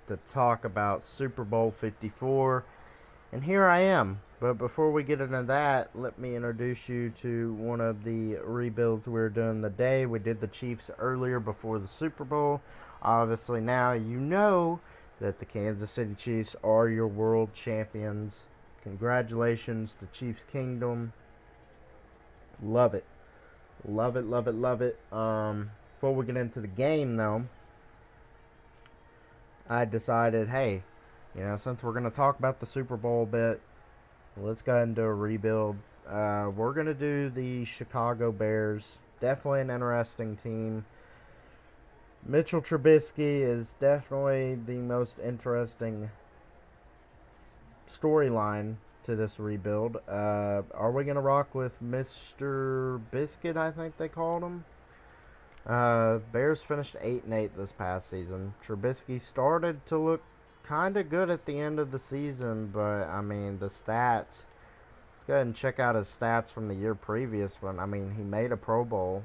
to talk about Super Bowl 54, and here I am. But before we get into that, let me introduce you to one of the rebuilds we're doing today. We did the Chiefs earlier before the Super Bowl. Obviously, now you know that the Kansas City Chiefs are your world champions. Congratulations to Chiefs Kingdom. Love it. Love it, love it, love it. Before we get into the game, though, I decided, hey, since we're going to talk about the Super Bowl a bit, let's go ahead and do a rebuild. We're going to do the Chicago Bears. Definitely an interesting team. Mitchell Trubisky is definitely the most interesting storyline to this rebuild. Are we going to rock with Mr. Biscuit, I think they called him? Bears finished 8-8 this past season. Trubisky started to look kind of good at the end of the season, but I mean the stats. Let's go ahead and check out his stats from the year previous one. I mean he made a Pro Bowl.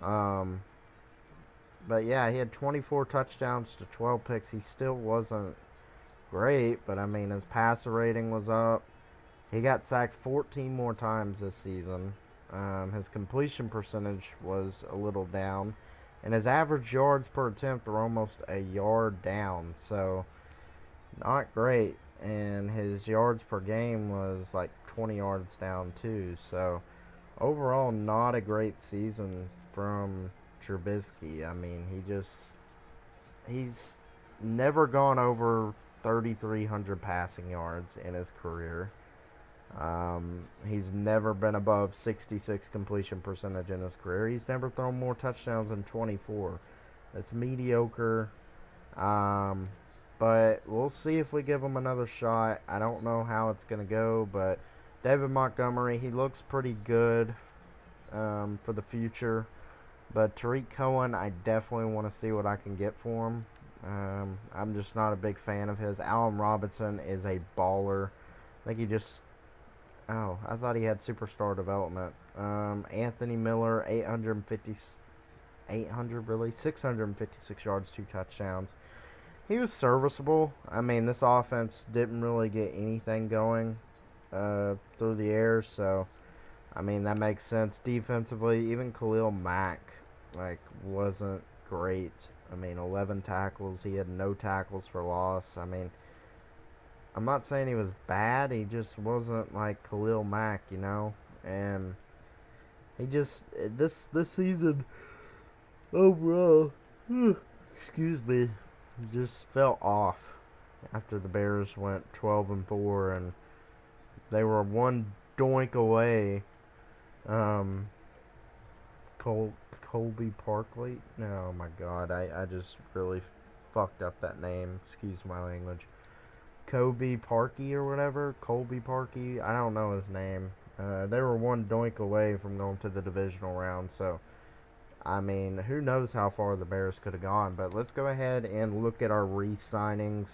But yeah, he had 24 touchdowns to 12 picks. He still wasn't great, but I mean his passer rating was up. He got sacked 14 more times this season. His completion percentage was a little down, and his average yards per attempt were almost a yard down, so not great. And his yards per game was like 20 yards down too. So overall, not a great season from Trubisky. I mean, he's never gone over 3,300 passing yards in his career. He's never been above 66 completion percentage in his career. He's never thrown more touchdowns than 24. That's mediocre. But we'll see if we give him another shot. I don't know how it's going to go, but David Montgomery, he looks pretty good for the future. But Tariq Cohen, I definitely want to see what I can get for him. I'm just not a big fan of his. Allen Robinson is a baller. I think he just... Oh, I thought he had superstar development. Anthony Miller, 656 yards, 2 touchdowns. He was serviceable. I mean, this offense didn't really get anything going through the air, so I mean that makes sense. Defensively, even Khalil Mack wasn't great. I mean, 11 tackles. He had no tackles for loss. I mean, I'm not saying he was bad. He just wasn't like Khalil Mack, And he just this season overall, excuse me, just fell off after the Bears went 12-4, and they were one doink away. Colby Parkley. Oh my God, I just really fucked up that name. Excuse my language. Kobe Parkey or whatever. Colby Parkey. I don't know his name. They were one doink away from going to the divisional round. So, I mean, who knows how far the Bears could have gone. But let's go ahead and look at our re-signings.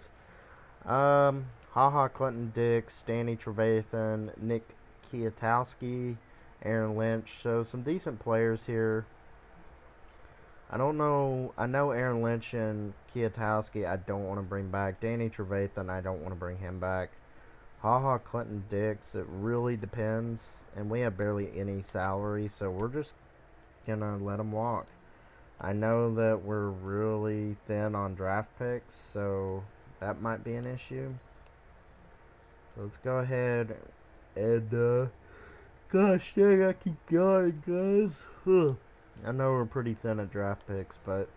HaHa Clinton-Dix, Danny Trevathan, Nick Kiatowski, Aaron Lynch. So, some decent players here. I don't know. I know Aaron Lynch and Kiatowski I don't want to bring back. Danny Trevathan I don't want to bring him back. HaHa Clinton-Dix, it really depends. And we have barely any salary, so we're just going to let him walk. I know that we're really thin on draft picks, so that might be an issue. So let's go ahead and, gosh dang, I keep going, guys. I know we're pretty thin at draft picks, but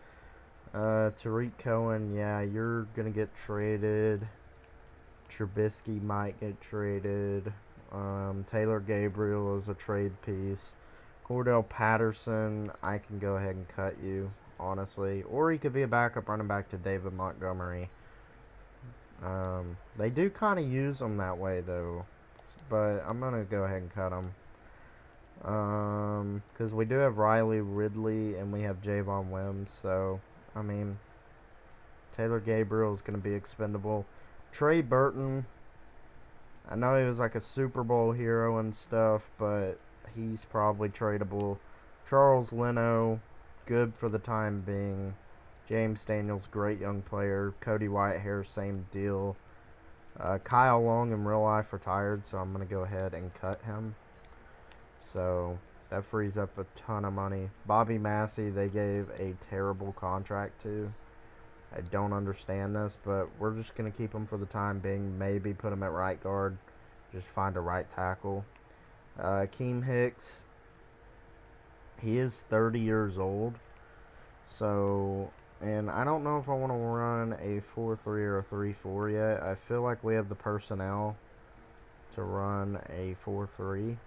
Tariq Cohen, yeah, you're going to get traded. Trubisky might get traded. Taylor Gabriel is a trade piece. Cordell Patterson, I can go ahead and cut you, honestly. Or he could be a backup running back to David Montgomery. They do kind of use him that way, though. But I'm going to go ahead and cut him. Because we do have Riley Ridley and we have Javon Wims, so I mean Taylor Gabriel is going to be expendable. Trey Burton, I know he was like a Super Bowl hero and stuff, but he's probably tradable. Charles Leno, good for the time being. James Daniels, great young player. Cody Whitehair, same deal. Kyle Long in real life retired, so I'm going to go ahead and cut him. So that frees up a ton of money. Bobby Massey, they gave a terrible contract to. I don't understand this, but we're just going to keep him for the time being. Maybe put him at right guard. Just find a right tackle. Akeem Hicks, he is 30 years old. So, and I don't know if I want to run a 4-3 or a 3-4 yet. I feel like we have the personnel to run a 4-3, to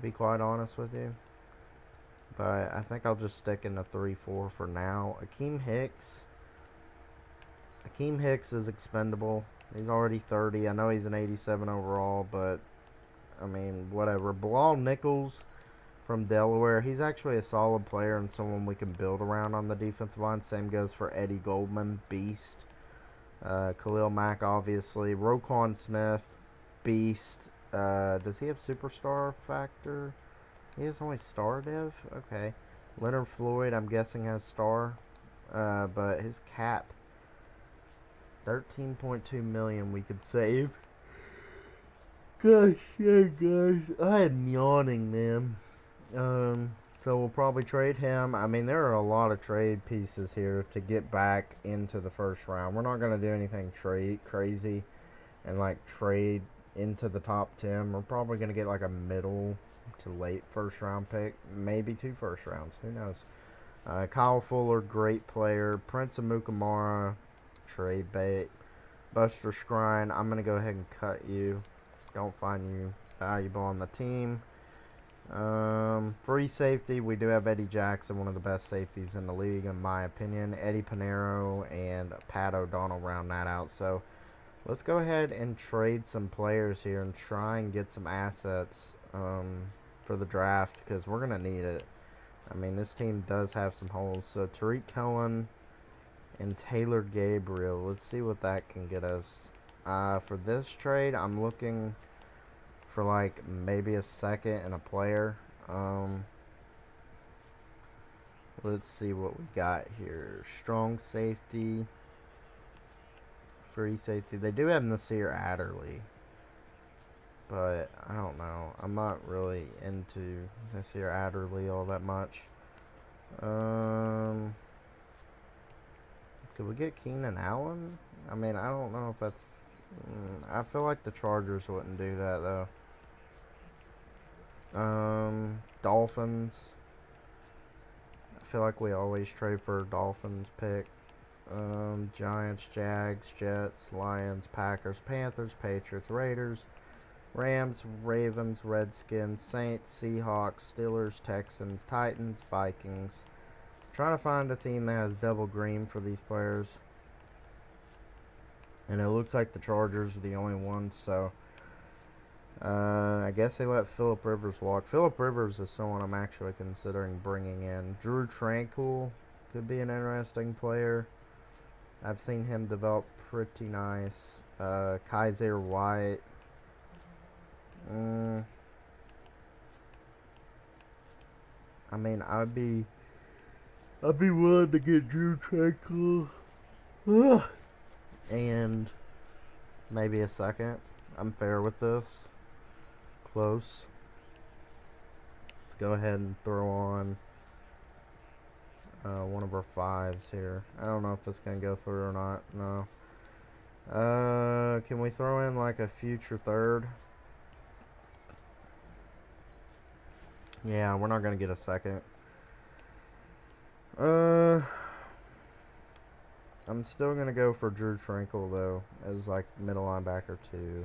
be quite honest with you. But I think I'll just stick in the 3-4 for now. Akeem Hicks is expendable. He's already 30. I know he's an 87 overall, but I mean, whatever. Bilal Nichols from Delaware. He's actually a solid player and someone we can build around on the defensive line. Same goes for Eddie Goldman, beast. Khalil Mack, obviously. Roquan Smith, beast. Does he have superstar factor? He has only star div? Okay. Leonard Floyd, I'm guessing, has star. But his cap, 13.2 million we could save. Gosh, yeah, guys. I am yawning, man. So we'll probably trade him. I mean, there are a lot of trade pieces here to get back into the first round. We're not going to do anything crazy and like trade into the top 10. We're probably going to get like a middle to late first round pick, maybe 2 first rounds. Who knows? Kyle Fuller, great player. Prince Amukamara, trade bait. Buster Skrine, I'm going to go ahead and cut you. Don't find you valuable on the team. Free safety, we do have Eddie Jackson, one of the best safeties in the league in my opinion. Eddie Pinheiro and Pat O'Donnell round that out. So let's go ahead and trade some players here and try and get some assets for the draft, because we're going to need it. I mean, this team does have some holes. So Tariq Cohen and Taylor Gabriel, let's see what that can get us. For this trade, I'm looking for like maybe a second and a player. Let's see what we got here. Strong safety, free safety. They do have Nasir Adderley, but I don't know. I'm not really into Nasir Adderley all that much. Could we get Keenan Allen? I mean, I don't know if that's... I feel like the Chargers wouldn't do that, though. Dolphins. I feel like we always trade for a Dolphins pick. Giants, Jags, Jets, Lions, Packers, Panthers, Patriots, Raiders, Rams, Ravens, Redskins, Saints, Seahawks, Steelers, Texans, Titans, Vikings. Trying to find a team that has double green for these players. And it looks like the Chargers are the only ones, so I guess they let Phillip Rivers walk. Phillip Rivers is someone I'm actually considering bringing in. Drew Tranquill could be an interesting player. I've seen him develop pretty nice. Kaiser White. I mean, I'd be willing to get Drew Tranquill. And maybe a second. I'm fair with this. Close. Let's go ahead and throw on one of our 5s here. I don't know if it's going to go through or not. No. Can we throw in like a future 3rd? Yeah, we're not going to get a second. I'm still going to go for Drew Tranquill, though, as, like, middle linebacker, too.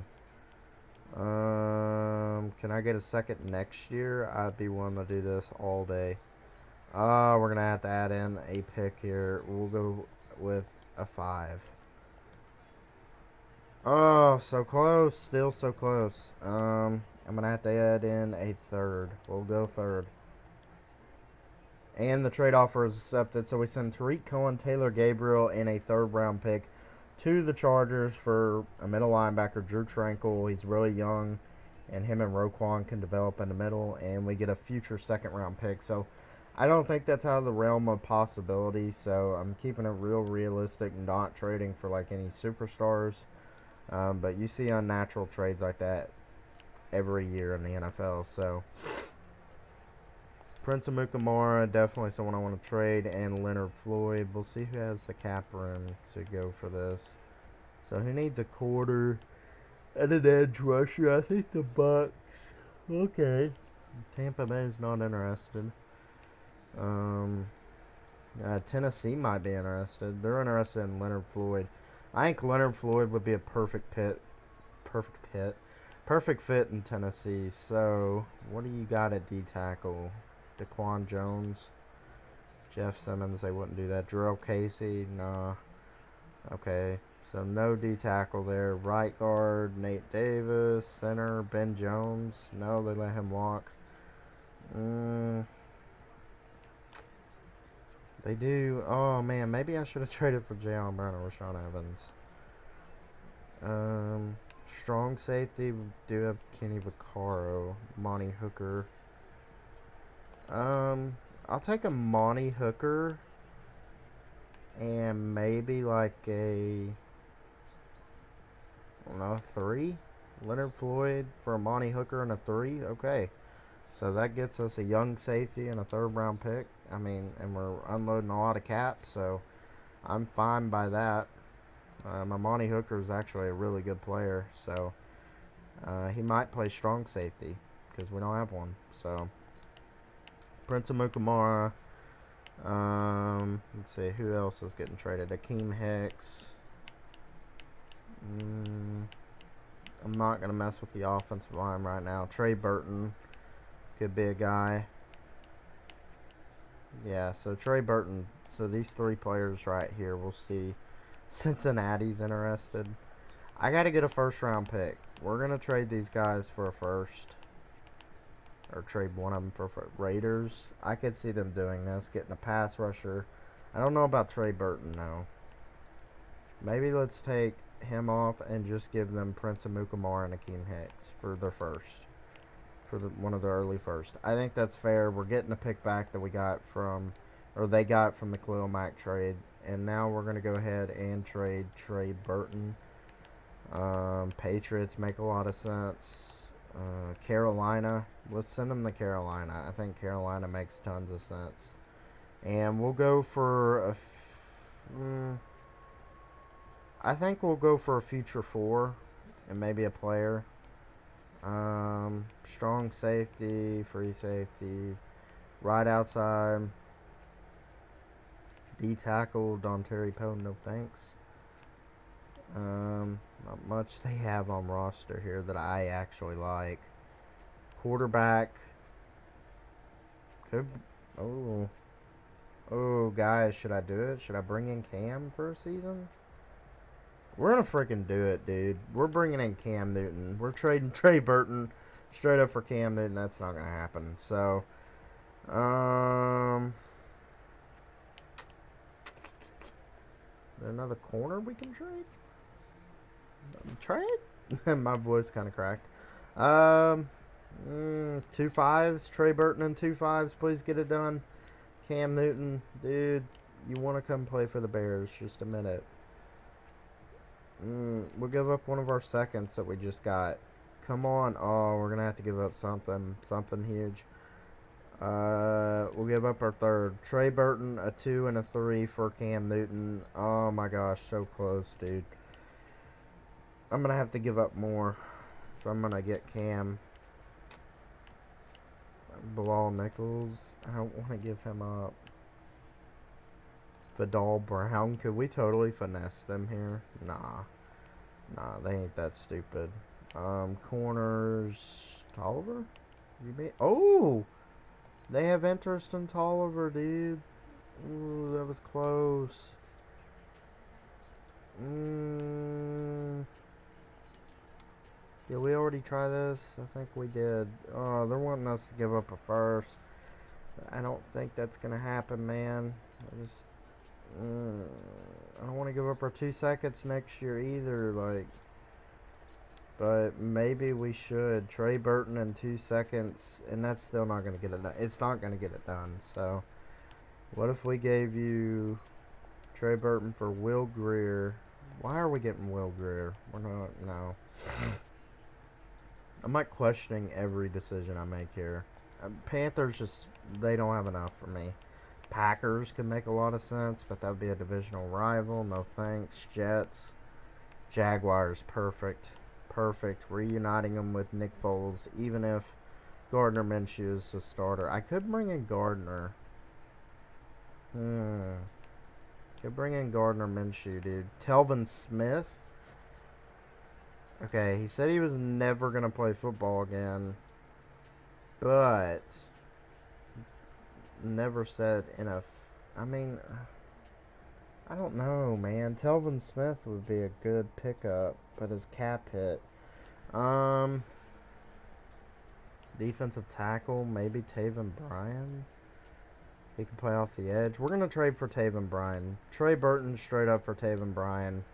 Can I get a second next year? I'd be willing to do this all day. We're going to have to add in a pick here. We'll go with a 5. Oh, so close. Still so close. I'm going to have to add in a 3rd. We'll go 3rd. And the trade offer is accepted, so we send Tariq Cohen, Taylor Gabriel, and a 3rd round pick to the Chargers for a middle linebacker, Drew Tranquill. He's really young, and him and Roquan can develop in the middle, and we get a future 2nd round pick. So I don't think that's out of the realm of possibility, so I'm keeping it real realistic, not trading for like any superstars. But you see unnatural trades like that every year in the NFL. So Prince Amukamara, definitely someone I want to trade, and Leonard Floyd. We'll see who has the cap room to go for this. So who needs a quarter and an edge rusher? I think the Bucks. Okay. Tampa Bay's not interested. Um, Tennessee might be interested. They're interested in Leonard Floyd. I think Leonard Floyd would be a perfect fit in Tennessee. So, what do you got at D tackle? Daquan Jones, Jeff Simmons. They wouldn't do that. Jarrell Casey, nah. Okay, so no D tackle there. Right guard, Nate Davis. Center, Ben Jones. No, they let him walk. They do. Oh man, maybe I should have traded for Jalen Brown or Rashawn Evans. Strong safety. We do have Kenny Vaccaro, Monty Hooker. I'll take a Monty Hooker and maybe like a, I don't know, 3. Leonard Floyd for a Monty Hooker and a 3. Okay, so that gets us a young safety and a 3rd round pick. I mean, and we're unloading a lot of cap, so I'm fine by that. Monty Hooker is actually a really good player, so he might play strong safety because we don't have one. So Prince Amukamara. Let's see who else is getting traded. Akeem Hicks. I'm not gonna mess with the offensive line right now. Trey Burton could be a guy. Yeah, so Trey Burton. So these 3 players right here, we'll see. Cincinnati's interested. I gotta get a 1st round pick. We're gonna trade these guys for a 1st. Or trade one of them for Raiders. I could see them doing this, getting a pass rusher. I don't know about Trey Burton though. Maybe let's take him off and just give them Prince Amukamara and Akeem Hicks for their 1st. For one of the early 1st. I think that's fair. We're getting a pick back that we got from, or they got from the Khalil Mack trade. And now we're going to go ahead and trade Trey Burton. Patriots make a lot of sense. Carolina, let's send them to Carolina. I think Carolina makes tons of sense. And we'll go for a, I think we'll go for a future 4 and maybe a player. Strong safety, free safety, right outside. D tackle, Dontari Poe, no thanks. Not much they have on roster here that I actually like. Quarterback. Could, oh, guys, should I do it? Should I bring in Cam for a season? We're gonna freaking do it, dude. We're bringing in Cam Newton. We're trading Trey Burton straight up for Cam Newton. That's not gonna happen. So, is there another corner we can trade? Trade? My voice kind of cracked. 2 5s. Trey Burton and 2 5s. Please get it done. Cam Newton, dude, you want to come play for the Bears? Just a minute. We'll give up one of our seconds that we just got. Come on. Oh, we're going to have to give up something. Something huge. We'll give up our 3rd. Trey Burton, a 2 and a 3 for Cam Newton. Oh my gosh, so close, dude. I'm going to have to give up more if I'm going to get Cam. Bilal Nichols. I don't want to give him up. Vidal Brown. Could we totally finesse them here? Nah. Nah, they ain't that stupid. Corners. Tolliver? Oh! They have interest in Tolliver, dude. Ooh, that was close. Did we already try this? I think we did. Oh, they're wanting us to give up a 1st. I don't think that's going to happen, man. I don't want to give up our 2 seconds next year either. Like, but maybe we should. Trey Burton in 2 seconds, and that's still not going to get it done. It's not going to get it done. So, what if we gave you Trey Burton for Will Greer? Why are we getting Will Greer? We're not, no. I'm not questioning every decision I make here. Panthers just, they don't have enough for me. Packers could make a lot of sense, but that would be a divisional rival. No thanks. Jets. Jaguars, perfect. Perfect. Reuniting them with Nick Foles, even if Gardner Minshew is the starter. I could bring in Gardner. Could bring in Gardner Minshew, dude. Telvin Smith. Okay, he said he was never going to play football again. But never said I mean, I don't know, man. Telvin Smith would be a good pickup, but his cap hit. Defensive tackle, maybe Taven Bryan. He can play off the edge. We're gonna trade for Taven Bryan. Trey Burton straight up for Taven Bryan.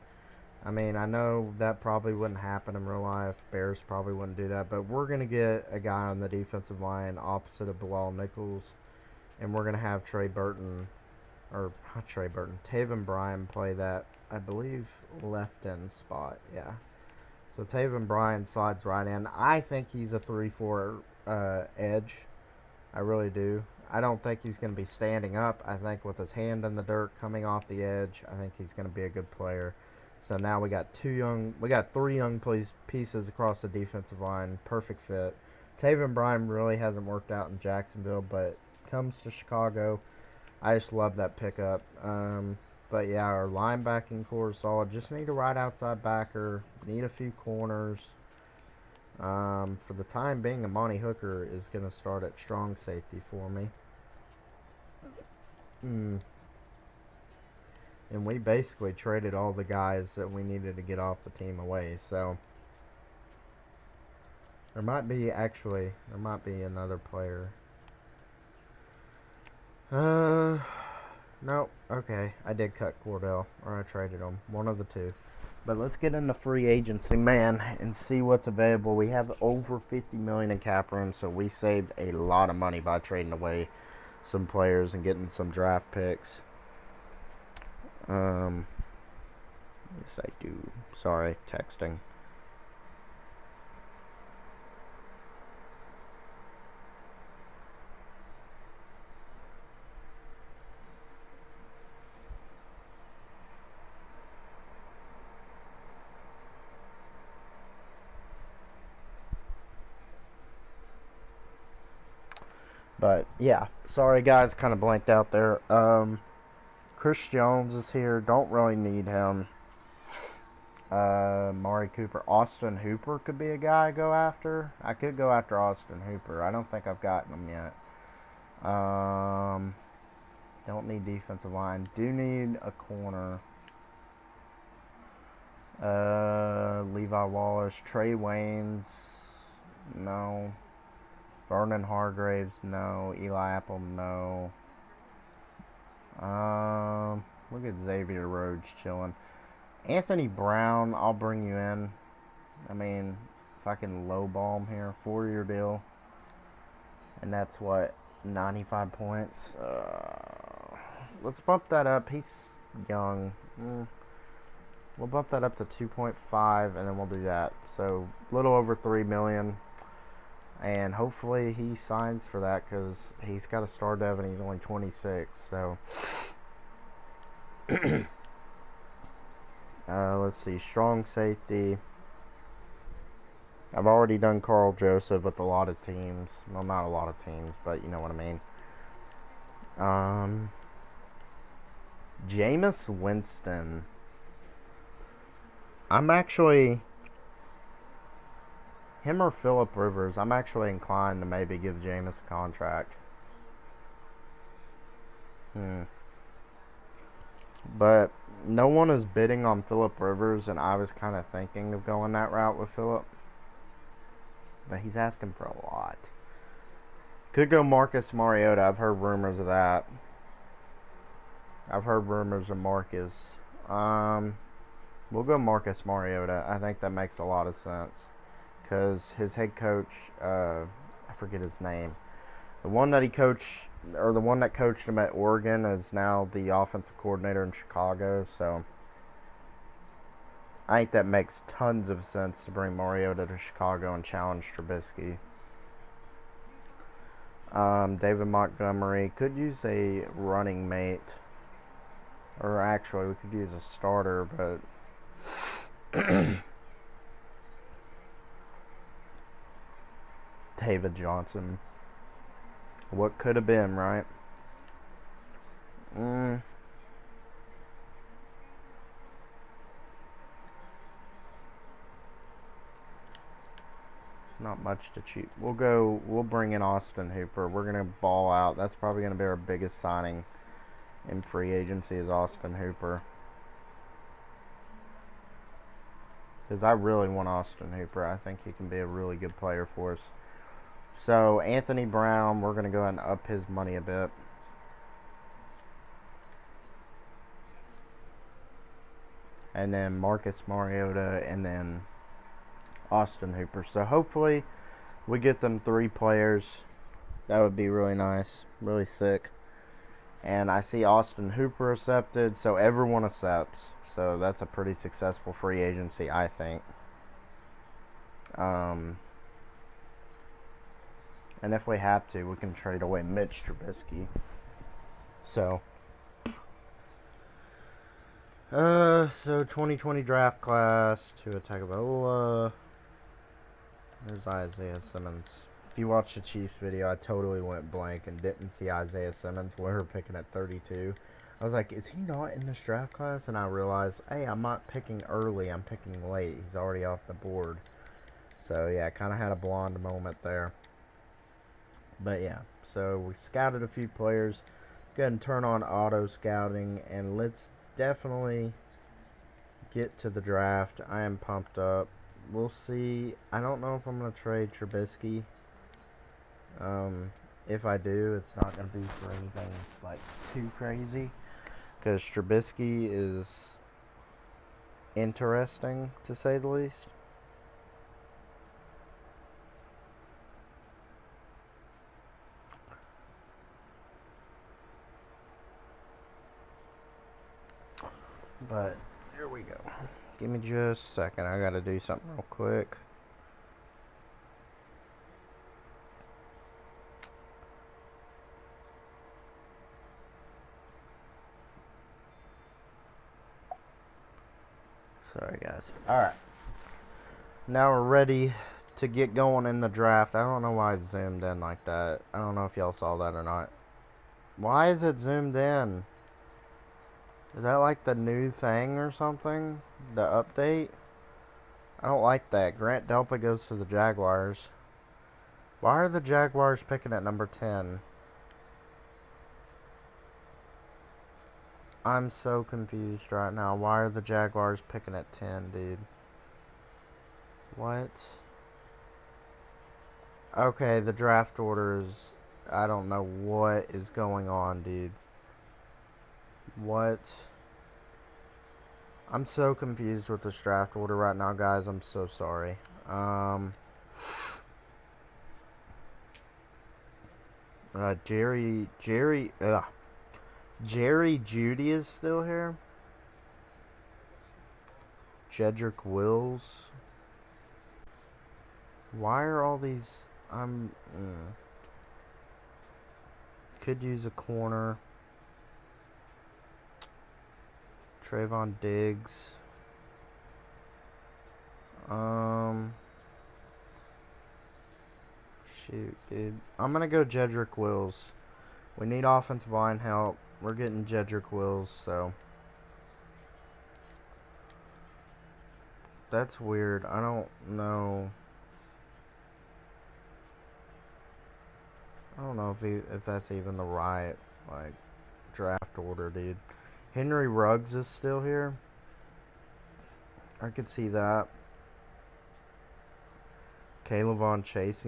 I mean, I know that probably wouldn't happen in real life. Bears probably wouldn't do that, but we're gonna get a guy on the defensive line opposite of Bilal Nichols, and we're gonna have Trey Burton, or not Trey Burton, Taven Bryan play that, I believe, left end spot. Yeah. So Taven Bryan slides right in. I think he's a 3-4 edge. I really do. I don't think he's going to be standing up. I think with his hand in the dirt coming off the edge, I think he's going to be a good player. So now we got three young pieces across the defensive line. Perfect fit. Taven Bryan really hasn't worked out in Jacksonville, but comes to Chicago. I just love that pickup. But yeah, our linebacking core is solid. Just need a right outside backer. Need a few corners. For the time being, Amani Hooker is going to start at strong safety for me. And we basically traded all the guys that we needed to get off the team away. So there might be another player. No, okay. I did cut Cordell, or I traded him. One of the two. But let's get into free agency, man, and see what's available. We have over $50 million in cap room, so we saved a lot of money by trading away some players and getting some draft picks. Yes, I do. Sorry, texting. But yeah, sorry guys, kind of blanked out there. Chris Jones is here. Don't really need him. Mari Cooper, Austin Hooper could be a guy I go after. I could go after Austin Hooper. I don't think I've gotten him yet. Don't need defensive line. Do need a corner. Levi Wallace, Trey Waynes, no. Vernon Hargraves, no. Eli Apple, no. Look at Xavier Rhodes chilling. Anthony Brown, I'll bring you in. I mean, if I can lowball him here, 4-year deal. And that's what, 95 points. Let's bump that up. He's young. We'll bump that up to 2.5, and then we'll do that. So, a little over $3 million. And hopefully he signs for that because he's got a star dev and he's only 26. So, let's see. Strong safety. I've already done Carl Joseph with a lot of teams. Well, not a lot of teams, but you know what I mean. Jameis Winston. I'm actually... Him or Phillip Rivers, I'm actually inclined to maybe give Jameis a contract. But no one is bidding on Phillip Rivers, and I was kind of thinking of going that route with Phillip. But he's asking for a lot. Could go Marcus Mariota. I've heard rumors of that. I've heard rumors of Marcus. We'll go Marcus Mariota. I think that makes a lot of sense. because his head coach, I forget his name, the one that he coached, or the one that coached him at Oregon, is now the offensive coordinator in Chicago. So I think that makes tons of sense to bring Mariota to Chicago and challenge Trubisky. David Montgomery could use a running mate, or actually we could use a starter, but David Johnson. What could have been, right? Not much to choose. We'll bring in Austin Hooper. We're going to ball out. That's probably going to be our biggest signing in free agency is Austin Hooper. Because I really want Austin Hooper. I think he can be a really good player for us. So, Anthony Brown, we're going to go ahead and up his money a bit. And then Marcus Mariota, and then Austin Hooper. So, hopefully, we get them 3 players. That would be really nice. Really sick. And I see Austin Hooper accepted, so everyone accepts. So, that's a pretty successful free agency, I think. And if we have to, we can trade away Mitch Trubisky. So 2020 draft class, Tua Tagovailoa. There's Isaiah Simmons. If you watched the Chiefs video, I totally went blank and didn't see Isaiah Simmons. We were picking at 32. I was like, is he not in this draft class? And I realized, hey, I'm not picking early, I'm picking late. He's already off the board. So yeah, I kind of had a blonde moment there. But yeah, so we scouted a few players. Let's go ahead and turn on auto scouting, and let's definitely get to the draft. I am pumped up. We'll see. I don't know if I'm going to trade Trubisky. If I do, it's not going to be for anything like too crazy, because Trubisky is interesting, to say the least. But here we go. Give me just a second. I gotta do something real quick. Sorry, guys. Alright. Now we're ready to get going in the draft. I don't know why it zoomed in like that. I don't know if y'all saw that or not. Why is it zoomed in? Is that like the new thing or something? The update? I don't like that. Grant Delpit goes to the Jaguars. Why are the Jaguars picking at number 10? I'm so confused right now. Why are the Jaguars picking at 10, dude? What? Okay, the draft order is... I don't know what is going on, dude. What? I'm so confused with this draft order right now, guys. I'm so sorry. Jerry Jeudy is still here. Jedrick Wills. Why are all these... Could use a corner. Trayvon Diggs. Shoot, dude. I'm gonna go Jedrick Wills. We need offensive line help. We're getting Jedrick Wills, so... That's weird. I don't know. I don't know if that's even the right, like, draft order, dude. Henry Ruggs is still here. I could see that. Kayvon Chase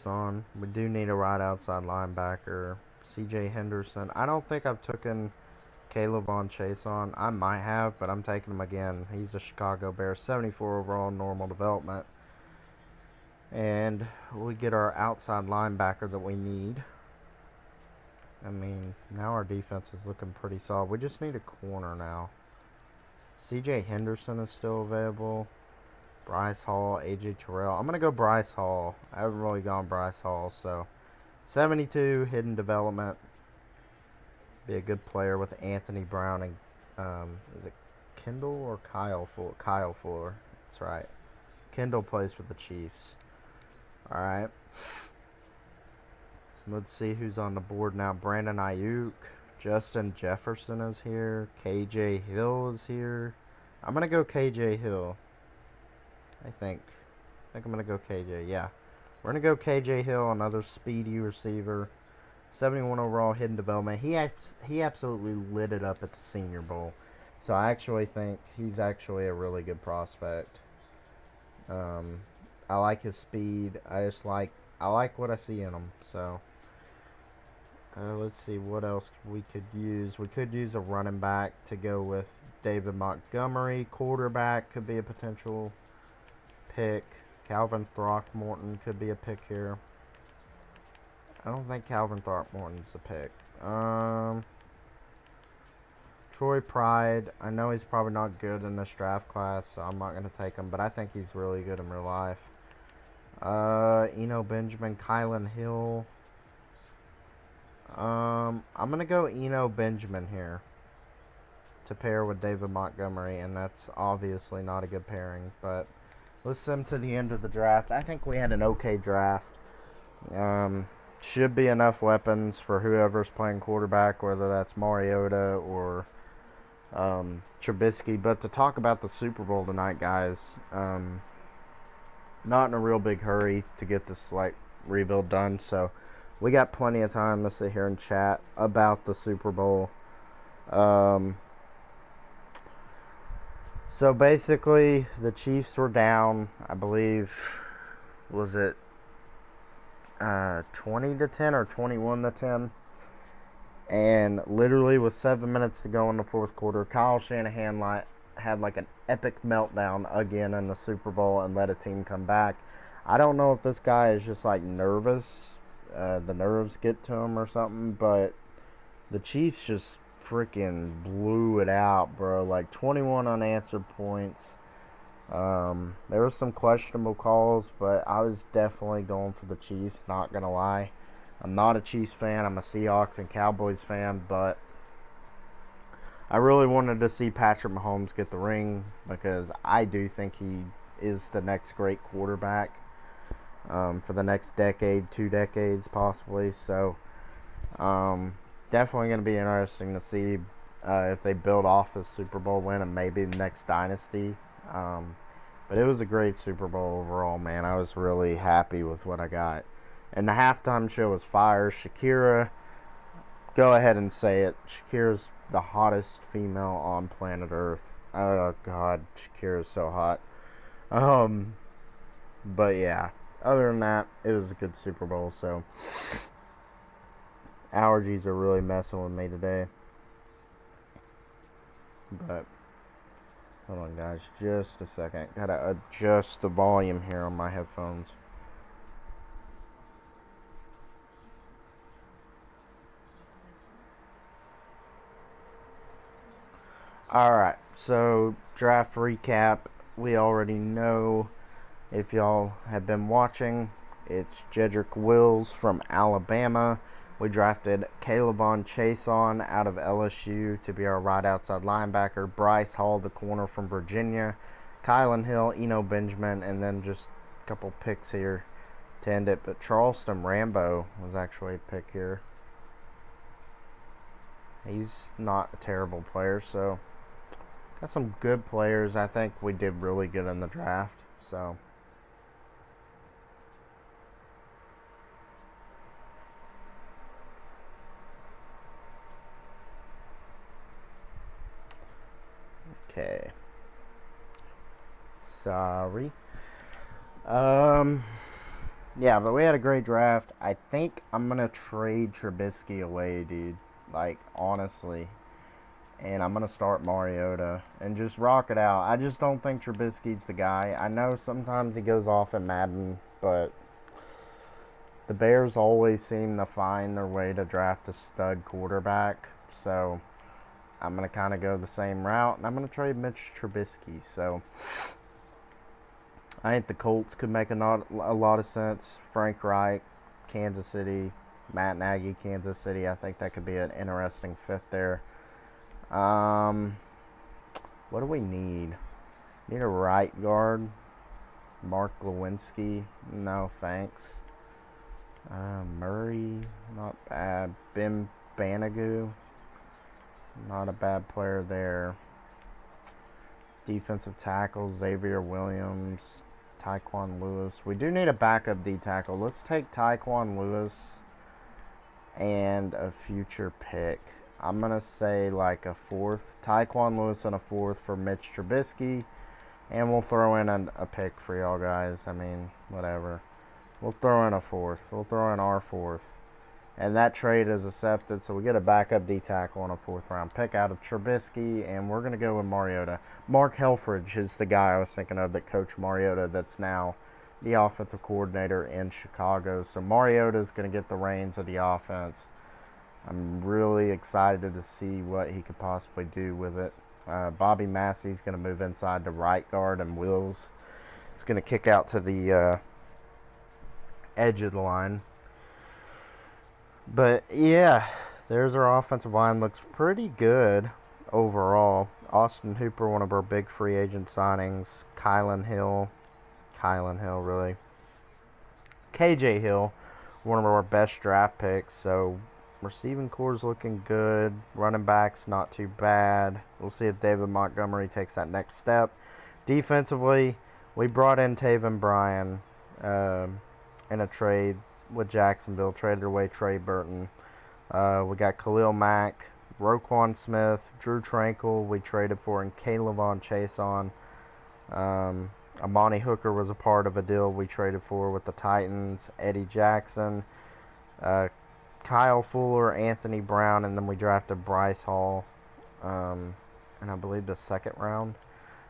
on. We do need a right outside linebacker. CJ Henderson. I don't think I've taken Caleb on Chase on. I might have, but I'm taking him again. He's a Chicago Bear, 74 overall, normal development. And we get our outside linebacker that we need. I mean, now our defense is looking pretty solid. We just need a corner now. CJ Henderson is still available. Bryce Hall, AJ Terrell. I'm going to go Bryce Hall. I haven't really gone Bryce Hall, so 72, hidden development. Be a good player with Anthony Brown and, is it Kendall or Kyle Fuller? Kyle Fuller. That's right. Kendall plays for the Chiefs. Alright. Let's see who's on the board now. Brandon Ayuk. Justin Jefferson is here. KJ Hill is here. I'm going to go KJ Hill. I think I'm going to go KJ. Yeah. We're going to go KJ Hill, another speedy receiver. 71 overall, hidden development. He absolutely lit it up at the Senior Bowl. So I actually think he's actually a really good prospect. I like his speed. I like what I see in him. So let's see what else we could use. We could use a running back to go with David Montgomery. Quarterback could be a potential pick. Calvin Throckmorton could be a pick here. I don't think Calvin Throckmorton's a pick. Troy Pride. I know he's probably not good in this draft class, so I'm not going to take him, but I think he's really good in real life. Eno Benjamin, Kylan Hill. I'm going to go Eno Benjamin here to pair with David Montgomery, and that's obviously not a good pairing, but let's send him to the end of the draft. I think we had an okay draft. Should be enough weapons for whoever's playing quarterback, whether that's Mariota or Trubisky. But to talk about the Super Bowl tonight, guys, not in a real big hurry to get this rebuild done, so we got plenty of time to sit here and chat about the Super Bowl. So basically, the Chiefs were down, I believe, was it 20-10 or 21-10? And literally with 7 minutes to go in the fourth quarter, Kyle Shanahan had an epic meltdown again in the Super Bowl and let a team come back. I don't know if this guy is just nervous, the nerves get to him or something, but the Chiefs just freaking blew it out, bro. 21 unanswered points. There were some questionable calls, but I was definitely going for the Chiefs, not gonna lie. I'm not a Chiefs fan, I'm a Seahawks and Cowboys fan, but I really wanted to see Patrick Mahomes get the ring because I do think he is the next great quarterback for the next decade, 2 decades possibly. So definitely going to be interesting to see if they build off his Super Bowl win and maybe the next dynasty. But it was a great Super Bowl overall, man. I was really happy with what I got. And the halftime show was fire. Shakira, go ahead and say it. Shakira's the hottest female on planet Earth. Oh, God. Shakira's so hot. But, yeah. Other than that, it was a good Super Bowl, so allergies are really messing with me today. But hold on, guys, just a second. Gotta adjust the volume here on my headphones. Alright, so draft recap. We already know, if y'all have been watching, it's Jedrick Wills from Alabama. We drafted Caleb Chase out of LSU to be our right outside linebacker. Bryce Hall, the corner from Virginia. Kylan Hill, Eno Benjamin, and then just a couple picks here to end it. But Charleston Rambo was actually a pick here. He's not a terrible player, so got some good players. I think we did really good in the draft, so okay. Sorry. Yeah, but we had a great draft. I think I'm gonna trade Trubisky away, dude. Honestly. And I'm going to start Mariota and just rock it out. I just don't think Trubisky's the guy. I know sometimes he goes off in Madden, but the Bears always seem to find their way to draft a stud quarterback. So I'm going to kind of go the same route, and I'm going to trade Mitch Trubisky. So I think the Colts could make a lot of sense. Frank Reich, Kansas City, Matt Nagy, Kansas City. I think that could be an interesting fit there. What do we need? Need a right guard. Mark Lewinsky. No, thanks. Murray. Not bad. Bim Banagoo. Not a bad player there. Defensive tackle. Xavier Williams. Tyquan Lewis. We do need a backup D tackle. Let's take Tyquan Lewis and a future pick. I'm going to say like a fourth. Tyquan Lewis and a fourth for Mitch Trubisky. And we'll throw in a pick for y'all guys. I mean, whatever. We'll throw in a fourth. We'll throw in our fourth. And that trade is accepted. So we get a backup D tackle and a fourth round pick out of Trubisky. And we're going to go with Mariota. Mark Helfrich is the guy I was thinking of that coached Mariota that's now the offensive coordinator in Chicago. So Mariota is going to get the reins of the offense. I'm really excited to see what he could possibly do with it. Bobby Massey's going to move inside to right guard, and Wills is going to kick out to the edge of the line. But, yeah, there's our offensive line. Looks pretty good overall. Austin Hooper, one of our big free agent signings. Kylan Hill, really. KJ Hill, one of our best draft picks. So, receiving core is looking good. Running backs, not too bad. We'll see if David Montgomery takes that next step. Defensively, we brought in Taven Bryan in a trade with Jacksonville. Traded away Trey Burton. We got Khalil Mack, Roquan Smith, Drew Tranquil we traded for, and Kaylavon Chason. Amani Hooker was a part of a deal we traded for with the Titans. Eddie Jackson. Kyle Fuller, Anthony Brown, and then we drafted Bryce Hall in I believe the second round.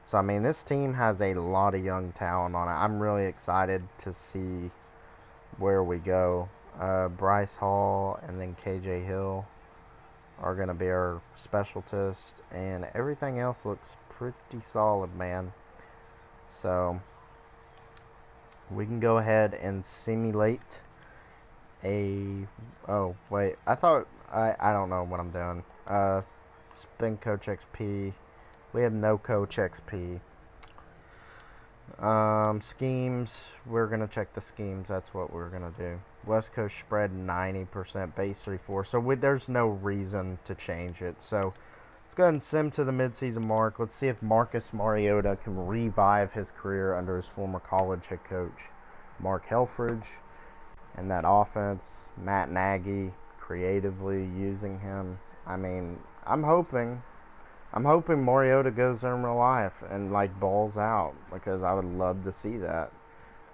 So, I mean, this team has a lot of young talent on it. I'm really excited to see where we go. Bryce Hall and then KJ Hill are going to be our specialists, and everything else looks pretty solid, man. So, we can go ahead and simulate oh wait, I don't know what I'm doing. Spin Coach XP. We have no Coach XP. Schemes, we're gonna check the schemes. That's what we're gonna do. West Coast spread 90%, base 3-4. So there's no reason to change it. So let's go ahead and sim to the midseason mark. Let's see if Marcus Mariota can revive his career under his former college head coach, Mark Helfrich. And that offense, Matt Nagy creatively using him. I mean, I'm hoping Mariota goes in real life and like balls out, because I would love to see that.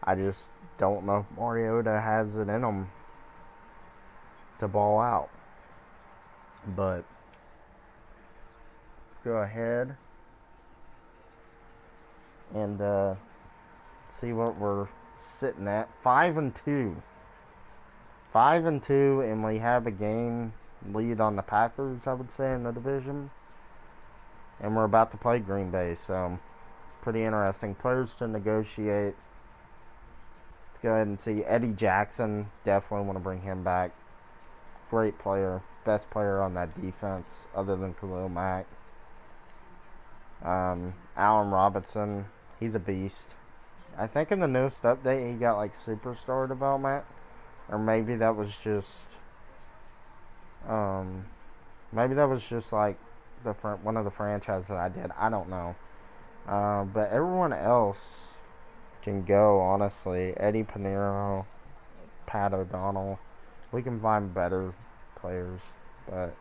I just don't know if Mariota has it in him to ball out. But let's go ahead and see what we're sitting at. 5-2. 5-2, and we have a game lead on the Packers, I would say, in the division. And we're about to play Green Bay, so pretty interesting. Players to negotiate. Let's go ahead and see. Eddie Jackson, definitely want to bring him back. Great player. Best player on that defense, other than Khalil Mack. Allen Robinson, he's a beast. I think in the newest update, he got like superstar development. Or maybe that was just like one of the franchises that I did. I don't know. But everyone else can go, honestly. Eddie Pinero, Pat O'Donnell. We can find better players. But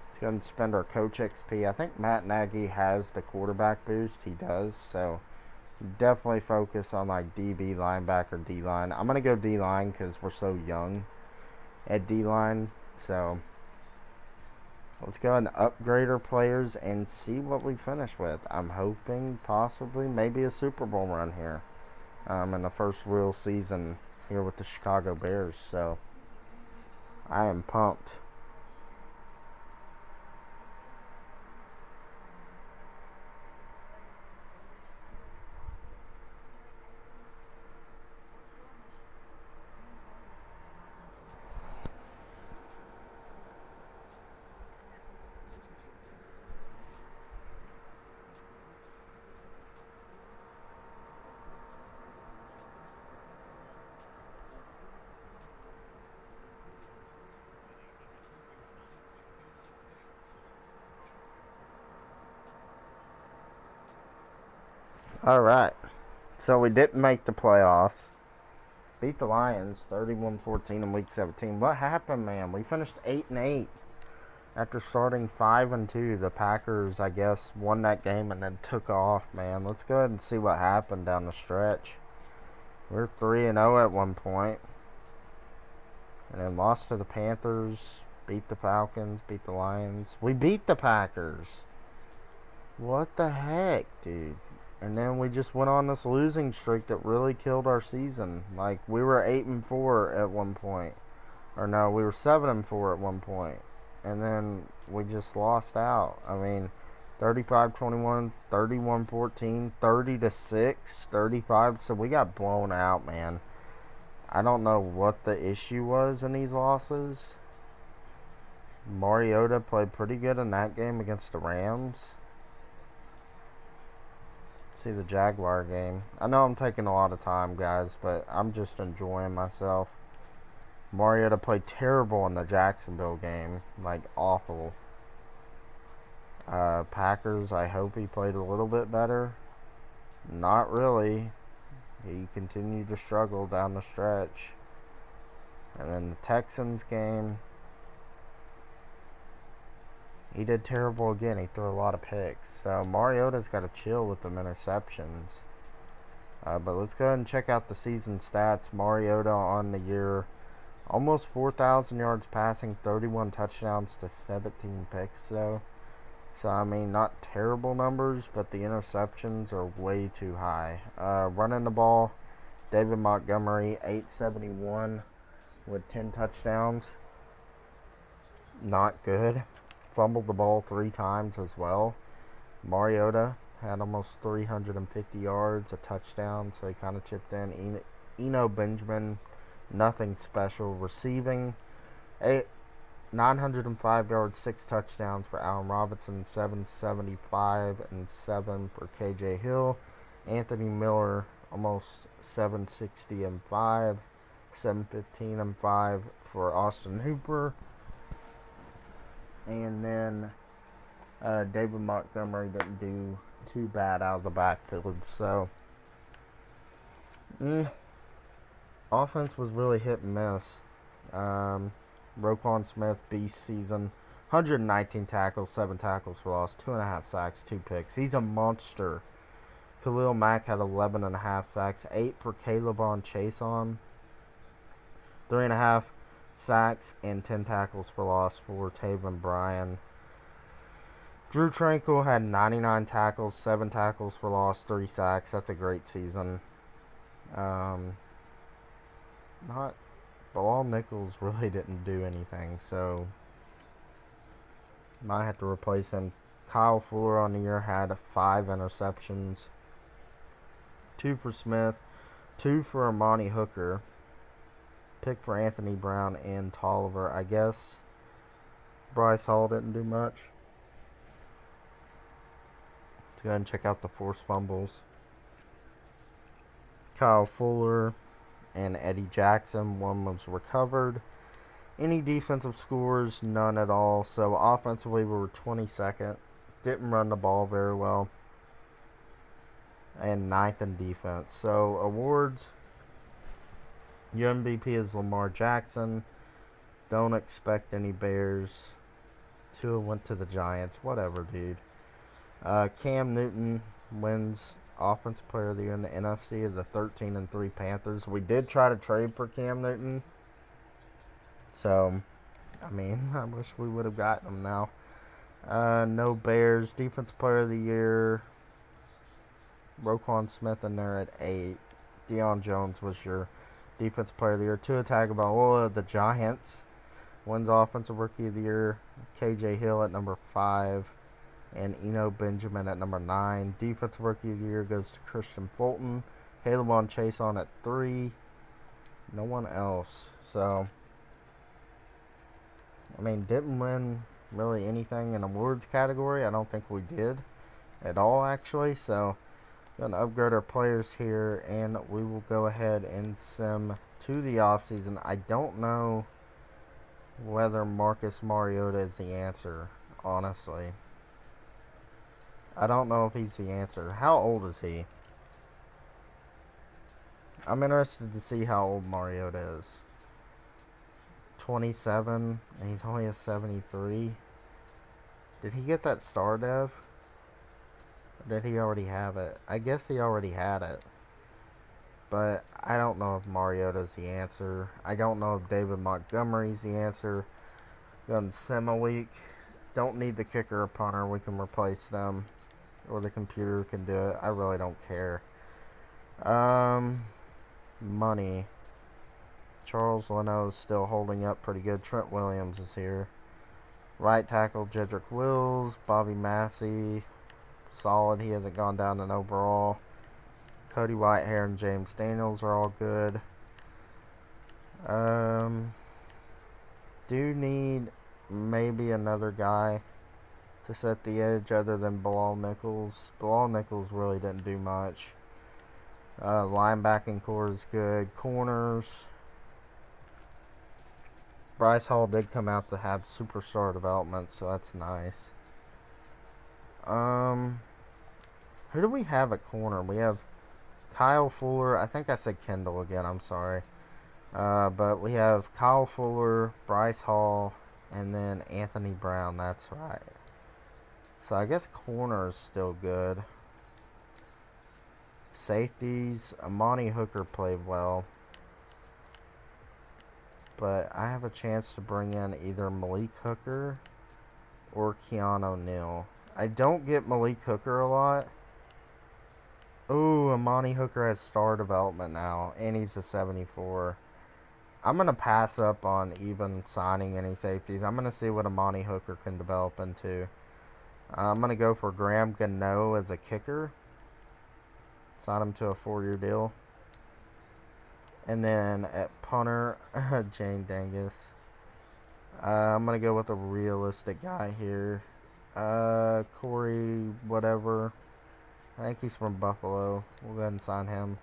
let's go ahead and spend our Coach XP. I think Matt Nagy has the quarterback boost. He does. So definitely focus on like DB, linebacker, D-line. I'm going to go D-line because we're so young at D-line. So Let's go ahead and upgrade our players and see what we finish with. I'm hoping possibly maybe a Super Bowl run here. In the first real season here with the Chicago Bears. So I am pumped. Alright. So we didn't make the playoffs. Beat the Lions 31-14 in week 17. What happened, man? We finished 8-8 after starting 5-2. The Packers, I guess, won that game and then took off, man. Let's go ahead and see what happened down the stretch. We were 3-0 at one point, and then lost to the Panthers, beat the Falcons, beat the Lions. We beat the Packers. What the heck, dude? And then we just went on this losing streak that really killed our season. Like, we were 8-4 at one point. Or no, we were 7-4 at one point. And then we just lost out. I mean, 35-21, 31-14, 30-6, 35. So we got blown out, man. I don't know what the issue was in these losses. Mariota played pretty good in that game against the Rams. See the Jaguar game. I know I'm taking a lot of time, guys, but I'm just enjoying myself. Mariota played terrible in the Jacksonville game. Like, awful. Packers, I hope he played a little bit better. Not really. He continued to struggle down the stretch. And then the Texans game, he did terrible again. He threw a lot of picks. So Mariota's got to chill with them interceptions. But let's go ahead and check out the season stats. Mariota on the year, almost 4,000 yards passing, 31 touchdowns to 17 picks, though. So, I mean, not terrible numbers, but the interceptions are way too high. Running the ball, David Montgomery, 871 with 10 touchdowns. Not good. Fumbled the ball 3 times as well. Mariota had almost 350 yards, a touchdown, so he kind of chipped in. Eno Benjamin, nothing special. Receiving, 905 yards, 6 touchdowns for Allen Robinson, 775 and 7 for KJ Hill. Anthony Miller, almost 760 and 5, 715 and 5 for Austin Hooper. And then David Montgomery didn't do too bad out of the backfield. So, offense was really hit and miss. Roquan Smith, beast season. 119 tackles, 7 tackles for loss, 2.5 sacks, 2 picks. He's a monster. Khalil Mack had 11.5 sacks, 8 for Calebon Chason. 3.5 sacks and 10 tackles for loss for Taven Bryan. Drew Tranquil had 99 tackles, 7 tackles for loss, 3 sacks. That's a great season. Bilal Nichols really didn't do anything, so might have to replace him. Kyle Fuller on the year had 5 interceptions, 2 for Smith, 2 for Amani Hooker, pick for Anthony Brown and Tolliver. I guess Bryce Hall didn't do much. Let's go ahead and check out the forced fumbles. Kyle Fuller and Eddie Jackson, 1 was recovered. Any defensive scores? None at all. So offensively, we were 22nd. Didn't run the ball very well. And 9th in defense. So awards. Your MVP is Lamar Jackson. Don't expect any Bears. Tua went to the Giants. Whatever, dude. Cam Newton wins Offensive Player of the Year in the NFC of the 13-3 Panthers. We did try to trade for Cam Newton. So, I mean, I wish we would have gotten him now. No Bears. Defensive Player of the Year. Roquan Smith in there at 8. Deion Jones was your Defensive Player of the Year. Tua Tagovailoa, the Giants, wins Offensive Rookie of the Year. KJ Hill at number 5. And Eno Benjamin at number 9. Defensive Rookie of the Year goes to Christian Fulton. Caleb Chase on at 3. No one else. So, I mean, didn't win really anything in awards category. I don't think we did at all, actually. So, going to upgrade our players here, and we will go ahead and sim to the offseason. I don't know whether Marcus Mariota is the answer, honestly. I don't know if he's the answer. How old is he? I'm interested to see how old Mariota is. 27, and he's only a 73. Did he get that star dev? Or did he already have it? I guess he already had it. But I don't know if Mariota's the answer. I don't know if David Montgomery's the answer. Gun sim a week. Don't need the kicker or punter. We can replace them. Or the computer can do it. I really don't care. Money. Charles Leno's still holding up pretty good. Trent Williams is here. Right tackle, Jedrick Wills. Bobby Massey, solid. He hasn't gone down in overall. Cody Whitehair and James Daniels are all good. Do need maybe another guy to set the edge other than Bilal Nichols. Bilal Nichols really didn't do much. Linebacking core is good. Corners. Bryce Hall did come out to have superstar development, so that's nice. Who do we have at corner? We have Kyle Fuller. I think I said Kendall again. I'm sorry. But we have Kyle Fuller, Bryce Hall, and then Anthony Brown. That's right. So I guess corner is still good. Safeties. Amani Hooker played well. But I have a chance to bring in either Malik Hooker or Keanu O'Neal. I don't get Malik Hooker a lot. Ooh, Amani Hooker has star development now, and he's a 74. I'm going to pass up on even signing any safeties. I'm going to see what Amani Hooker can develop into. I'm going to go for Graham Gano as a kicker. Sign him to a 4-year deal. And then at punter, Jane Dangus. I'm going to go with a realistic guy here. Corey, whatever. I think he's from Buffalo. We'll go ahead and sign him.